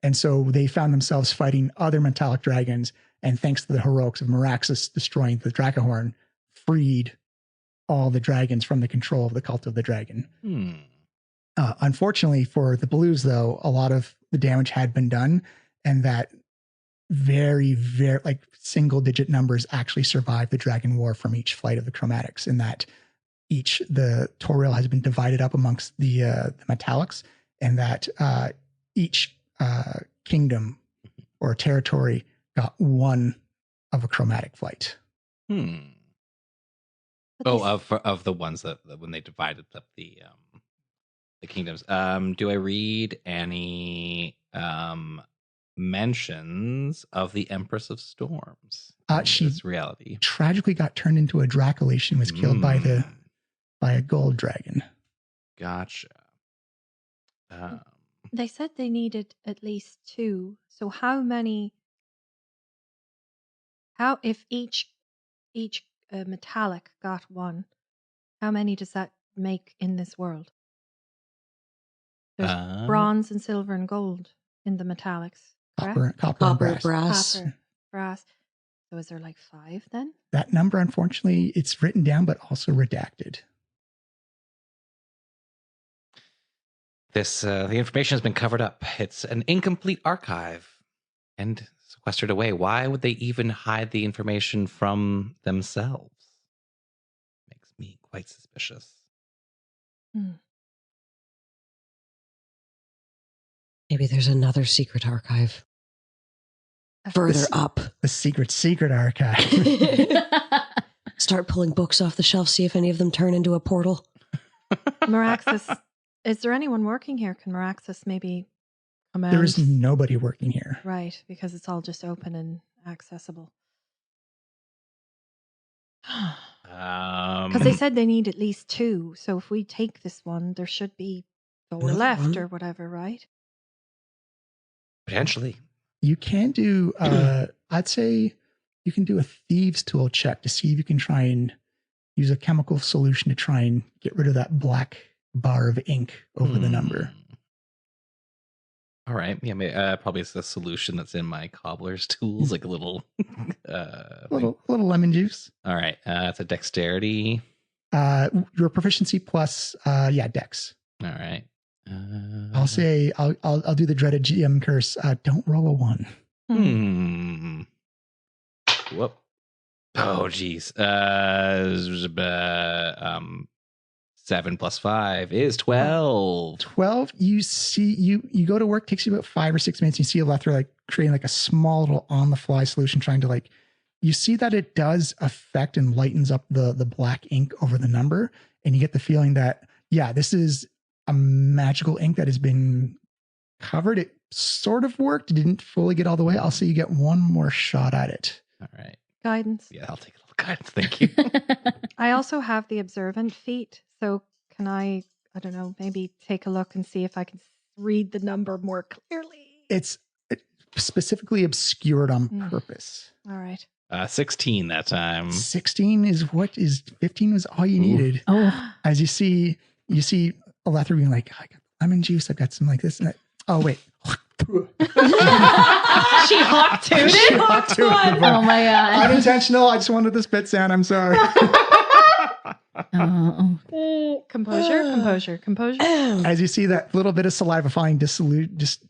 And so they found themselves fighting other metallic dragons. And thanks to the heroics of Meraxus destroying the Dracahorn, freed all the dragons from the control of the cult of the dragon. Unfortunately for the blues, though, a lot of the damage had been done, and that very, very like single digit numbers actually survived the dragon war from each flight of the chromatics, in that the Toril has been divided up amongst the metallics, and that each kingdom or territory got one of a chromatic flight. Of the ones that when they divided up the kingdoms. Do I read any mentions of the Empress of Storms? She's reality. Tragically got turned into a Draculation, was killed by a gold dragon. Gotcha. They said they needed at least 2. So how if each metallic got 1, how many does that make in this world? There's bronze and silver and gold in the metallics. Copper and brass. Copper, brass. So is there like 5 then? That number, unfortunately, it's written down, but also redacted. The information has been covered up. It's an incomplete archive and sequestered away. Why would they even hide the information from themselves? Makes me quite suspicious. Maybe there's another secret archive further up. The secret archive. Start pulling books off the shelf, see if any of them turn into a portal. Meraxus, is there anyone working here? Can Meraxus maybe come out? There is nobody working here. Right, because it's all just open and accessible. Because they said they need at least 2. So if we take this one, there should be 4 left or whatever, right? Potentially. You can do, I'd say you can do a thieves tool check to see if you can try and use a chemical solution to try and get rid of that black bar of ink over the number. All right. Yeah, probably it's the solution that's in my cobbler's tools, like a little little lemon juice. All right. It's a dexterity. Your proficiency plus dex. All right. I'll say I'll do the dreaded GM curse. Don't roll a 1. Whoop. Oh geez. 7 plus 5 is 12. 12. You see, you go to work, takes you about 5 or 6 minutes. You see Alethra like creating like a small little on the fly solution, trying to like, you see that it does affect and lightens up the black ink over the number. And you get the feeling that, yeah, this is a magical ink that has been covered. It sort of worked. It didn't fully get all the way. I'll say you get 1 more shot at it. All right. Guidance. Yeah, I'll take a little guidance. Thank you. I also have the observant feat. So can I don't know, maybe take a look and see if I can read the number more clearly? It's specifically obscured on Mm. purpose. All right. 16 that time. 16 is 15 was all you Ooh. needed. Oh, As you see Alethra being like, I got lemon juice, I've got some like this and that. Oh, wait. She hawk tooted. She hawk-tooted the bar. oh my god. Unintentional. I just wanted the spit sound. I'm sorry. Oh. Composure. As you see that little bit of saliva falling just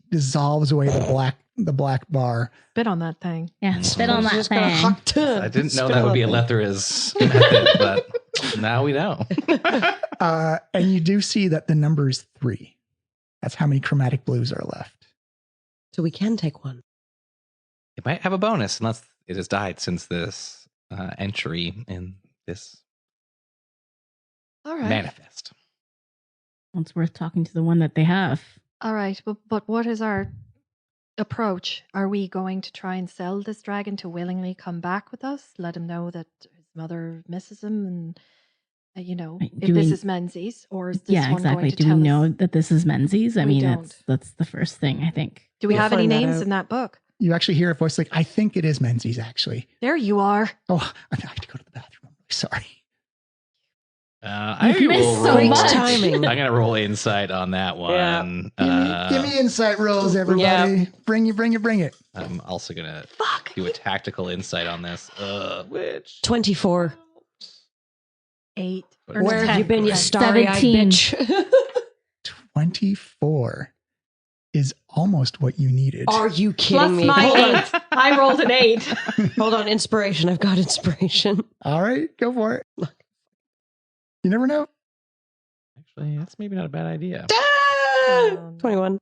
dissolves away the black bar. Spit on that thing. Yeah, spit on that Just got a thing. hot tub. I didn't know Spit that would on be it. Alethra's method, but now we know. And you do see that the number is 3. That's how many chromatic blues are left. So we can take one. It might have a bonus unless it has died since this entry in this All right. manifest. It's worth talking to the one that they have. All right. But what is our approach? Are we going to try and sell this dragon to willingly come back with us? Let him know that his mother misses him and, Right, if do this we- is Menzies, or is this Yeah, one exactly. going to Do we tell know us? that this is Menzies? I We mean, don't. that's the first thing, I think. Do we We'll have any find that names out. in that book? You actually hear a voice like, I think it is Menzies, actually. There you are. Oh, I have to go to the bathroom. I'm really sorry. I You've missed will so roll. much. Timing. I'm gonna roll insight on that one. Give me insight rolls, everybody. Yeah. Bring it. I'm also gonna Fuck. do a tactical insight on this. Which 24. 8. Or Where have you 10. been, you Okay. starry-eyed 17. bitch? 24 is almost what you needed. Are you kidding Plus me? my Hold on. 8. I rolled an 8. Hold on. Inspiration. I've got inspiration. All right, go for it. You never know. actually, that's maybe not a bad idea. 21.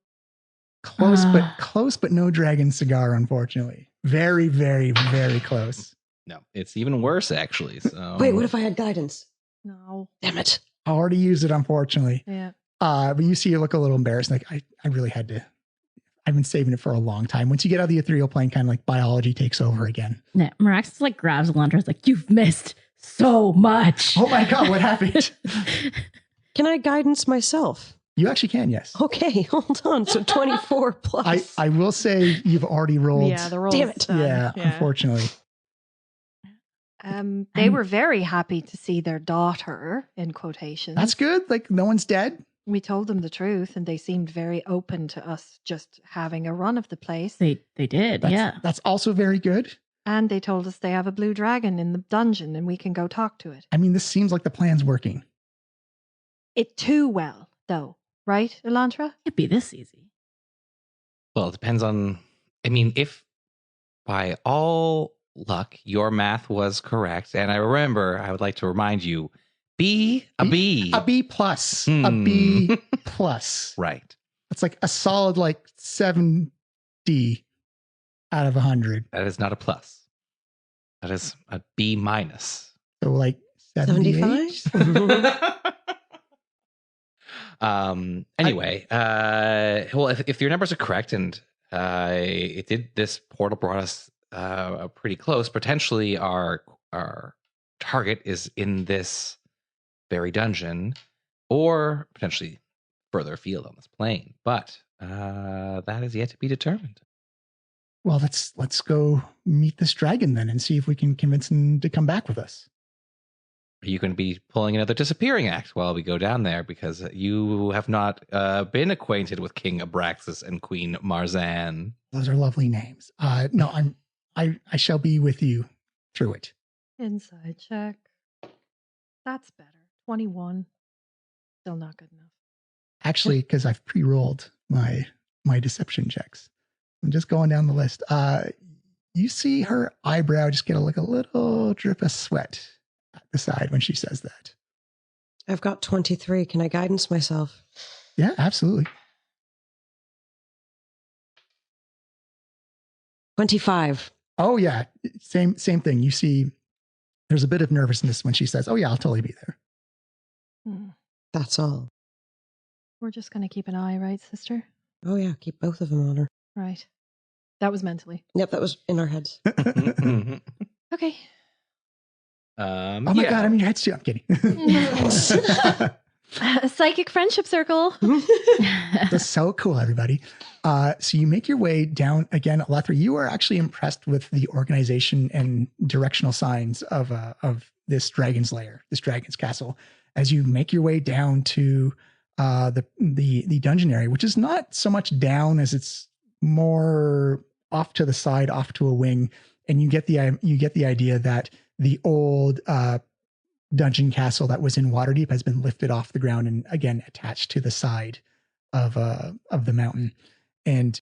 Close, but no dragon cigar, unfortunately. Very, very, very close. No, it's even worse actually. So Wait, what if I had guidance? No. Damn it. I already used it, unfortunately. Yeah. But you see you look a little embarrassed. Like, I really had to. I've been saving it for a long time. Once you get out of the ethereal plane, kind of like biology takes over again. Yeah, Mirax like grabs Elantra's like, you've missed so much. Oh my God, what happened? Can I guidance myself? You actually can, yes. Okay, hold on. So 24 plus. I will say you've already rolled. Yeah, the roll. Damn it. Yeah, unfortunately. They were very happy to see their daughter, in quotations. That's good. Like, no one's dead. We told them the truth, and they seemed very open to us just having a run of the place. They did, That's, That's also very good. And they told us they have a blue dragon in the dungeon, and we can go talk to it. I mean, this seems like the plan's working. It too well, though, right, Elantra? Can't be this easy. Well, it depends on. I mean, if by all luck your math was correct, and I would like to remind you, B. A B plus. A B plus. Right. It's like a solid like 70 out of 100. That is not a plus. That is a B minus. So like 78. 75? Anyway, well, if your numbers are correct, and this portal brought us pretty close. Potentially, our target is in this very dungeon, or potentially further afield on this plane. But that is yet to be determined. Well, let's go meet this dragon then and see if we can convince him to come back with us. Are you going to be pulling another disappearing act while we go down there? Because you have not been acquainted with King Abraxas and Queen Marzanne. Those are lovely names. No, I shall be with you through it. Inside check. That's better. 21. Still not good enough. Actually, because I've pre-rolled my deception checks. I'm just going down the list. You see her eyebrow just get a little drip of sweat at the side when she says that. I've got 23. Can I guidance myself? Yeah, absolutely. 25. Oh yeah, same thing. You see, there's a bit of nervousness when she says, "Oh yeah, I'll totally be there." Hmm. That's all. We're just going to keep an eye, right, sister? Oh, yeah. Keep both of them on her. Right. That was mentally. Yep, that was in our heads. Okay. Oh my God, I'm in your head too. I'm kidding. A psychic friendship circle. That's so cool, everybody. So you make your way down again. Alethra, you are actually impressed with the organization and directional signs of this dragon's lair, this dragon's castle. As you make your way down to the dungeon area, which is not so much down as it's more off to the side, off to a wing, and you get the idea that the old dungeon castle that was in Waterdeep has been lifted off the ground and again attached to the side of the mountain. And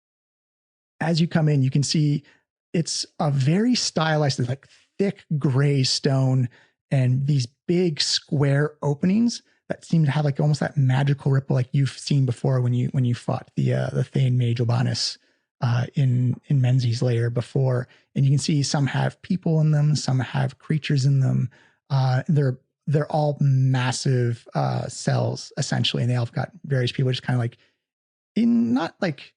as you come in, you can see it's a very stylized, like thick gray stone and these big square openings that seem to have like almost that magical ripple like you've seen before when you fought the Thane Mage Obanus in Menzies' lair before. And you can see some have people in them, some have creatures in them. They're all massive cells essentially, and they all got various people just kind of like in not like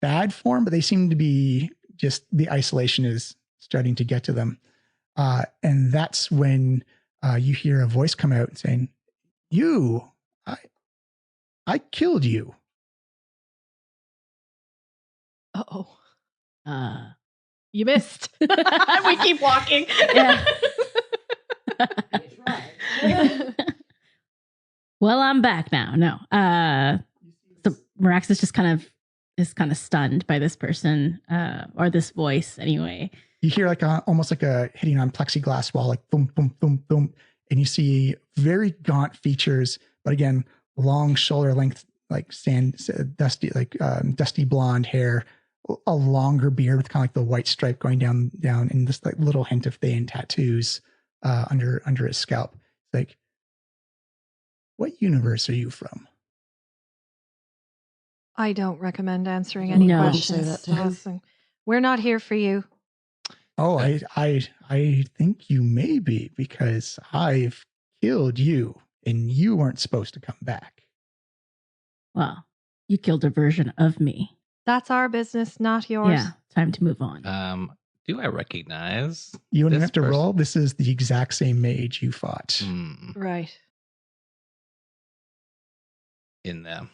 bad form, but they seem to be just the isolation is starting to get to them. And that's when you hear a voice come out saying, I killed you. Uh-oh. You missed. We keep walking. Yeah. Well, I'm back now. No. So Marax is just kind of stunned by this person, or this voice anyway. You hear like almost like a hitting on plexiglass wall, like boom, boom, boom, boom. And you see very gaunt features, but again, long shoulder length, like dusty blonde hair, a longer beard with kind of like the white stripe going down, and this like little hint of Thane tattoos under his scalp. It's like, what universe are you from? I don't recommend answering any No. questions. Say that to him. Listen, we're not here for you. Oh, I think you may be, because I've killed you and you weren't supposed to come back. Well, you killed a version of me. That's our business, not yours. Yeah, time to move on. Do I recognize? You don't even this have to person? roll. This is the exact same mage you fought. Right. In them.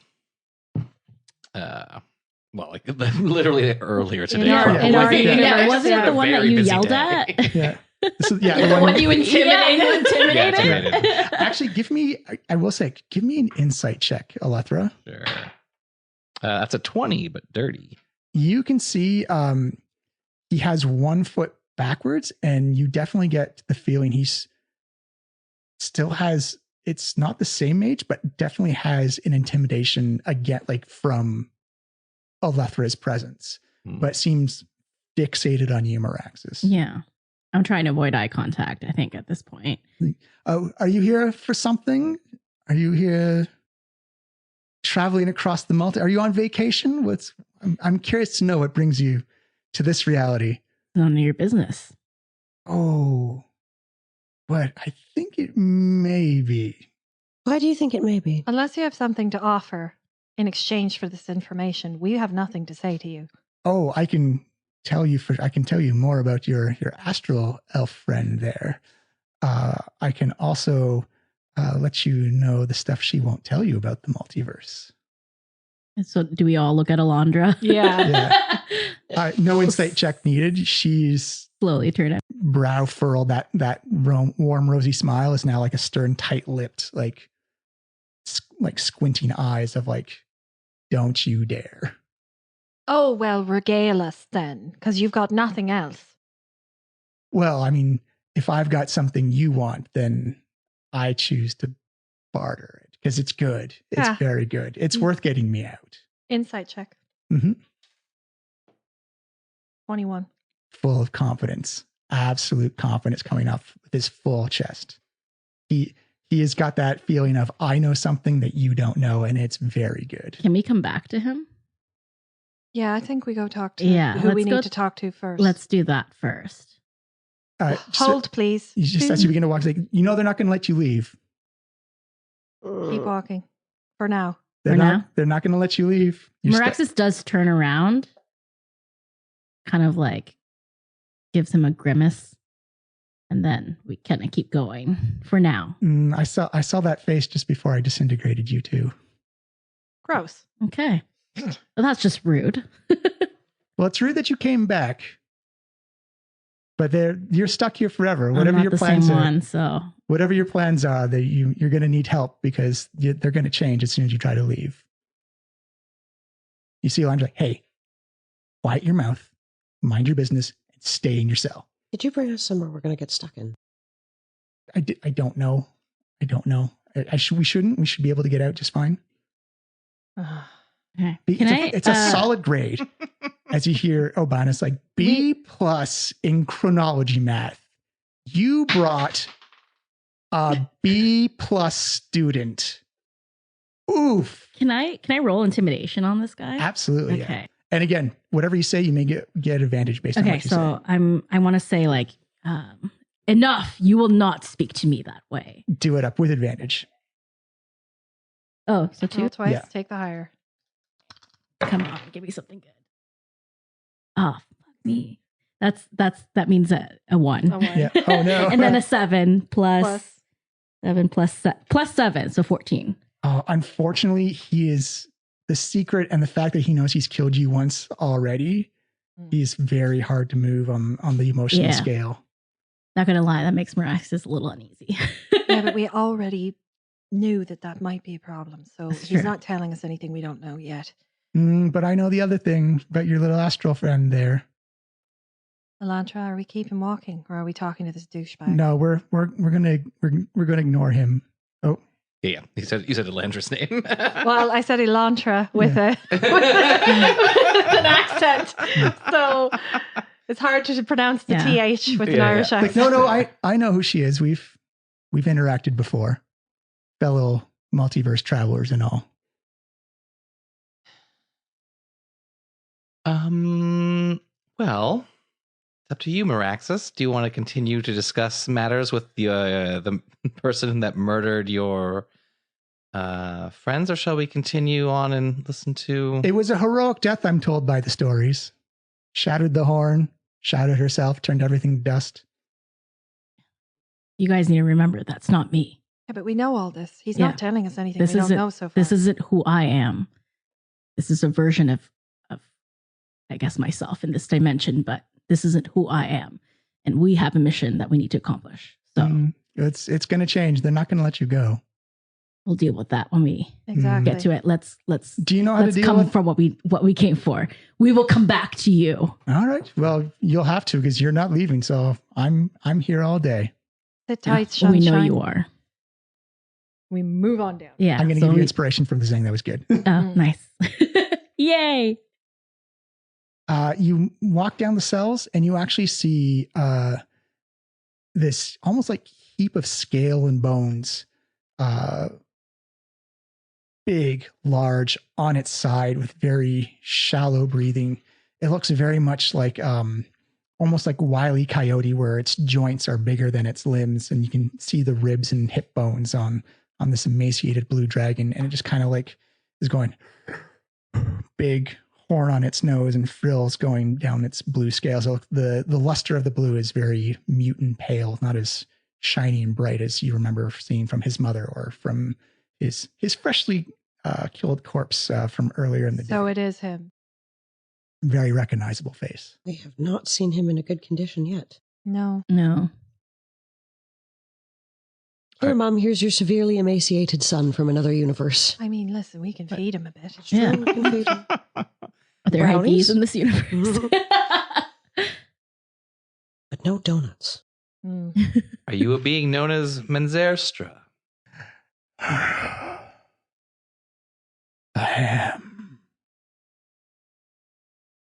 Well, like literally earlier today. our- probably. in our Yeah, universe, it's wasn't been it a the one that very you busy yelled day. at? Yeah. This is, yeah. The one you intimidated. Yeah, you intimidated. Yeah, intimidated. Actually, give me, I will say, give me an insight check, Alethra. Sure. That's a 20, but dirty. You can see he has 1 foot backwards, and you definitely get the feeling he's still has, it's not the same mage, but definitely has an intimidation again, like from Alethra's presence, but seems fixated on you, Maraxis. Yeah. I'm trying to avoid eye contact, I think, at this point. Oh, are you here for something? Are you here traveling across the multi? Are you on vacation? I'm curious to know what brings you to this reality. None of your business. Oh, but I think it may be. Why do you think it may be? Unless you have something to offer in exchange for this information, we have nothing to say to you. Oh, I can tell you more about your astral elf friend there. I can also let you know the stuff she won't tell you about the multiverse. And so do we all look at Alondra? Yeah. No insight check needed. She's Slowly turn it. brow furled. That warm, rosy smile is now like a stern, tight-lipped, like squinting eyes of like, don't you dare. Oh, well, regale us then, because you've got nothing else. Well, I mean, if I've got something you want, then I choose to barter it because it's good. It's Yeah. very good. It's worth getting me out. Insight check. Mhm. 21. Full of confidence, absolute confidence coming off with his full chest. He has got that feeling of, I know something that you don't know, and it's very good. Can we come back to him? Yeah, I think we go talk to Yeah, who we let's go need to talk to first. Let's do that first. Hold, please. You just as you begin to walk, it's like, you know, they're not going to let you leave. Keep walking. For now. They're For not. now? They're not going to let you leave. You're Maraxis does turn around kind of like gives him a grimace, and then we kind of keep going for now. I saw that face just before I disintegrated you two. Gross. Okay. Well, that's just rude. Well, it's rude that you came back, but you're stuck here forever. I'm Whatever not your the plans same are, one, so whatever your plans are, that you're going to need help because they're going to change as soon as you try to leave. You see, I'm like, hey, quiet your mouth, mind your business, and stay in your cell. Did you bring us somewhere we're going to get stuck in? I don't know. We shouldn't. We should be able to get out just fine. okay. It's a solid grade. As you hear Obanus like B+ in chronology math. You brought a B+ student. Oof. Can I roll intimidation on this guy? Absolutely. Okay. Yeah. And again, whatever you say, you may get advantage based on Okay, what you so say. I want to say like enough. You will not speak to me that way. Do it up with advantage. Oh, so 2? Roll twice, Yeah. take the higher. Come on, give me something good. Oh, fuck me. That means a 1. A 1. Yeah. Oh no. And then a 7 plus Plus. 7 plus 7, so 14. Unfortunately, he is the secret, and the fact that he knows he's killed you once already. He's very hard to move on the emotional Yeah. scale. Not gonna lie, that makes Miraxis a little uneasy. Yeah, but we already knew that might be a problem. So That's he's true. not telling us anything we don't know yet. But I know the other thing about your little astral friend there. Elantra, are we keeping walking or are we talking to this douchebag? No, we're gonna ignore him. Oh, Yeah. You said Elandra's name. Well, I said Elantra with an accent. So it's hard to pronounce the Yeah. TH with an Yeah, Irish yeah. like, accent. no, I know who she is. We've interacted before, fellow multiverse travelers and all. Well, it's up to you, Miraxis. Do you want to continue to discuss matters with the person that murdered your friends, or shall we continue on and listen to? It was a heroic death, I'm told by the stories. Shattered the horn, shouted herself, turned everything to dust. You guys need to remember that's not me. Yeah, but we know all this. He's Yeah. not telling us anything This we don't isn't know so far. this isn't who I am. This is a version of I guess myself in this dimension, but this isn't who I am. And we have a mission that we need to accomplish. So It's going to change. They're not going to let you go. we'll deal with that when we exactly. get to it. Let's Do you know how to let's deal come with? from what we came for. We will come back to you. All right. Well, you'll have to because you're not leaving. So I'm here all day. Sit tight, we know sunshine. you are. We move on down. Yeah. I'm going to so give you we- inspiration from the thing that was good. Oh, nice. Yay. You walk down the cells and you actually see this almost like heap of scale and bones, big, large, on its side with very shallow breathing. It looks very much like almost like Wile E. Coyote, where its joints are bigger than its limbs, and you can see the ribs and hip bones on this emaciated blue dragon, and it just kind of like is going big horn on its nose and frills going down its blue scales. So the luster of the blue is very mute and pale, not as shiny and bright as you remember seeing from his mother or from his freshly killed corpse from earlier in the So day. it is him. Very recognizable face. We have not seen him in a good condition yet. No. No. Here, Mom, here's your severely emaciated son from another universe. I mean, listen, we can feed him a bit. Yeah. True, we can feed him. Are there Brownies? IVs in this universe? But no donuts. Mm. Are you a being known as Menzerstra? I am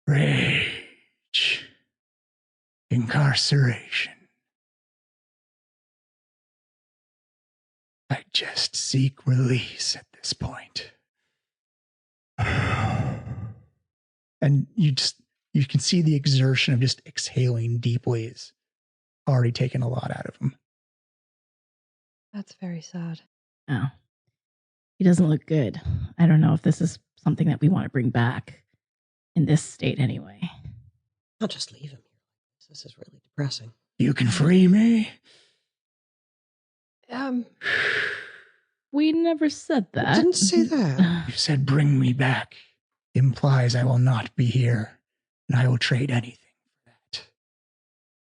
rage, incarceration. I just seek release at this point. And you can see the exertion of just exhaling deeply is already taken a lot out of him. That's very sad. Oh. He doesn't look good. I don't know if this is something that we want to bring back in this state anyway. I'll just leave him here. This is really depressing. You can free me. We never said I that. didn't say that. You said bring me back. Implies I will not be here, and I will trade anything for that.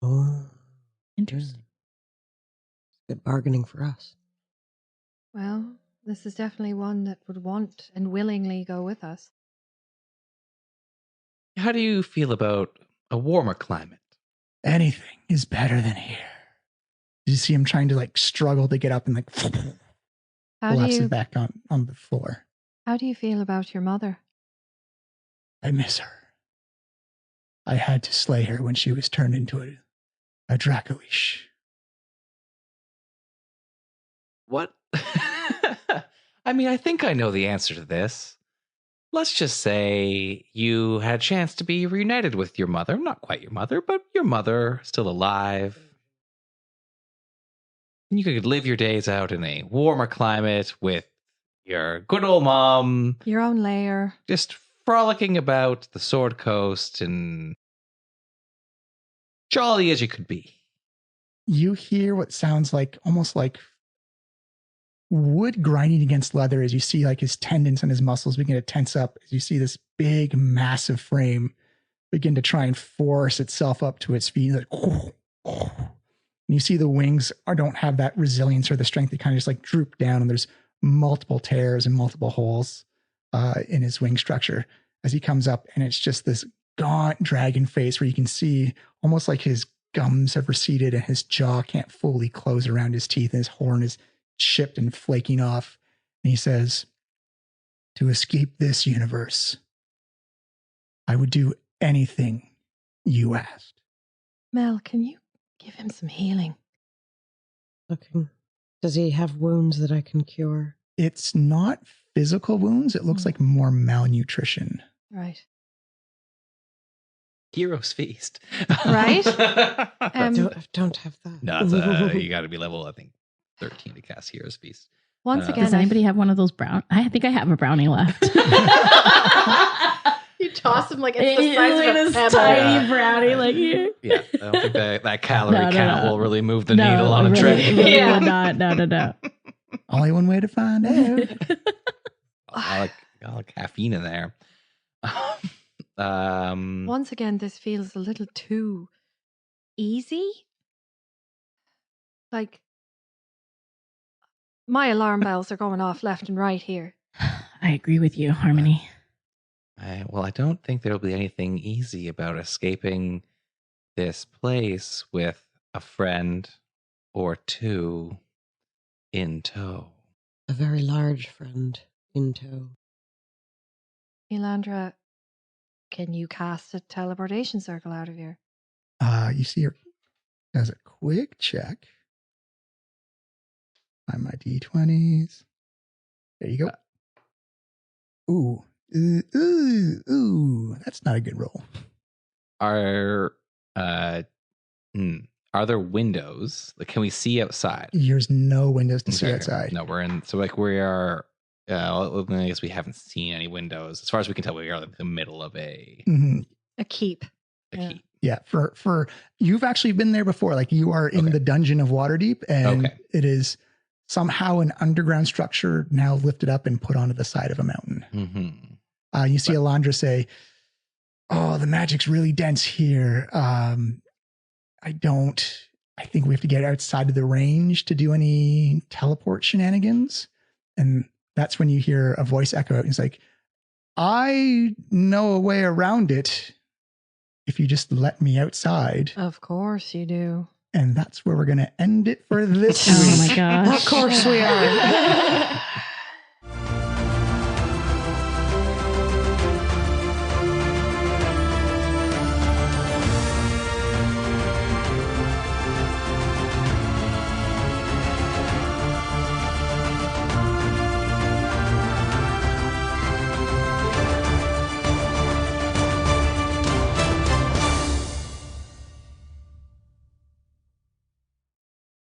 Oh, Interesting. good bargaining for us. Well, this is definitely one that would want and willingly go with us. How do you feel about a warmer climate? Anything is better than here. You see him trying to like struggle to get up and like How do collapses you back on the floor. How do you feel about your mother? I miss her. I had to slay her when she was turned into a Dracolish. What? I mean, I think I know the answer to this. Let's just say you had a chance to be reunited with your mother. Not quite your mother, but your mother, still alive. And you could live your days out in a warmer climate with your good old mom, Your own lair. just frolicking about the Sword Coast and jolly as you could be. You hear what sounds like almost like wood grinding against leather as you see like his tendons and his muscles begin to tense up as you see this big, massive frame begin to try and force itself up to its feet. Like, and you see the wings don't have that resilience or the strength. They kind of just like droop down, and there's multiple tears and multiple holes in his wing structure as he comes up, and it's just this gaunt dragon face where you can see almost like his gums have receded and his jaw can't fully close around his teeth, and his horn is chipped and flaking off. And he says, to escape this universe, I would do anything you asked. Mel, can you give him some healing? Looking. Does he have wounds that I can cure? It's not physical wounds. It looks like more malnutrition. Right. Hero's Feast. Right? I don't have that. No, it's, you got to be level, I think, 13 to cast Hero's Feast. Once again, Does anybody have one of those brown? I think I have a brownie left. You toss him like It's this tiny brownie, like here. Yeah, I don't think that calorie No, count no. will really move the needle on a really, trade. really Yeah. would not. No. Only one way to find out. I like caffeine in there. Once again, this feels a little too easy. Like, my alarm bells are going off left and right here. I agree with you, Harmony. I don't think there'll be anything easy about escaping this place with a friend or two in tow. A very large friend in tow. Elandra, can you cast a teleportation circle out of here? You see her does a quick check. Find my D20s. There you go. Ooh. Ooh. That's not a good roll. Are there windows? Like, can we see outside? There's no windows to see Okay. outside. No, we're in. So like we are. I guess we haven't seen any windows. As far as we can tell, we are like the middle of a Mhm. A keep. a Yeah. keep. Yeah, for you've actually been there before. Like you are in Okay. the dungeon of Waterdeep, and Okay. it is somehow an underground structure now lifted up and put onto the side of a mountain. Mm-hmm. You see Elandra say, "Oh, the magic's really dense here. I think we have to get outside of the range to do any teleport shenanigans." And that's when you hear a voice echo out. And it's like, "I know a way around it if you just let me outside." Of course you do. And that's where we're going to end it for this Oh week. my gosh. Of course we are.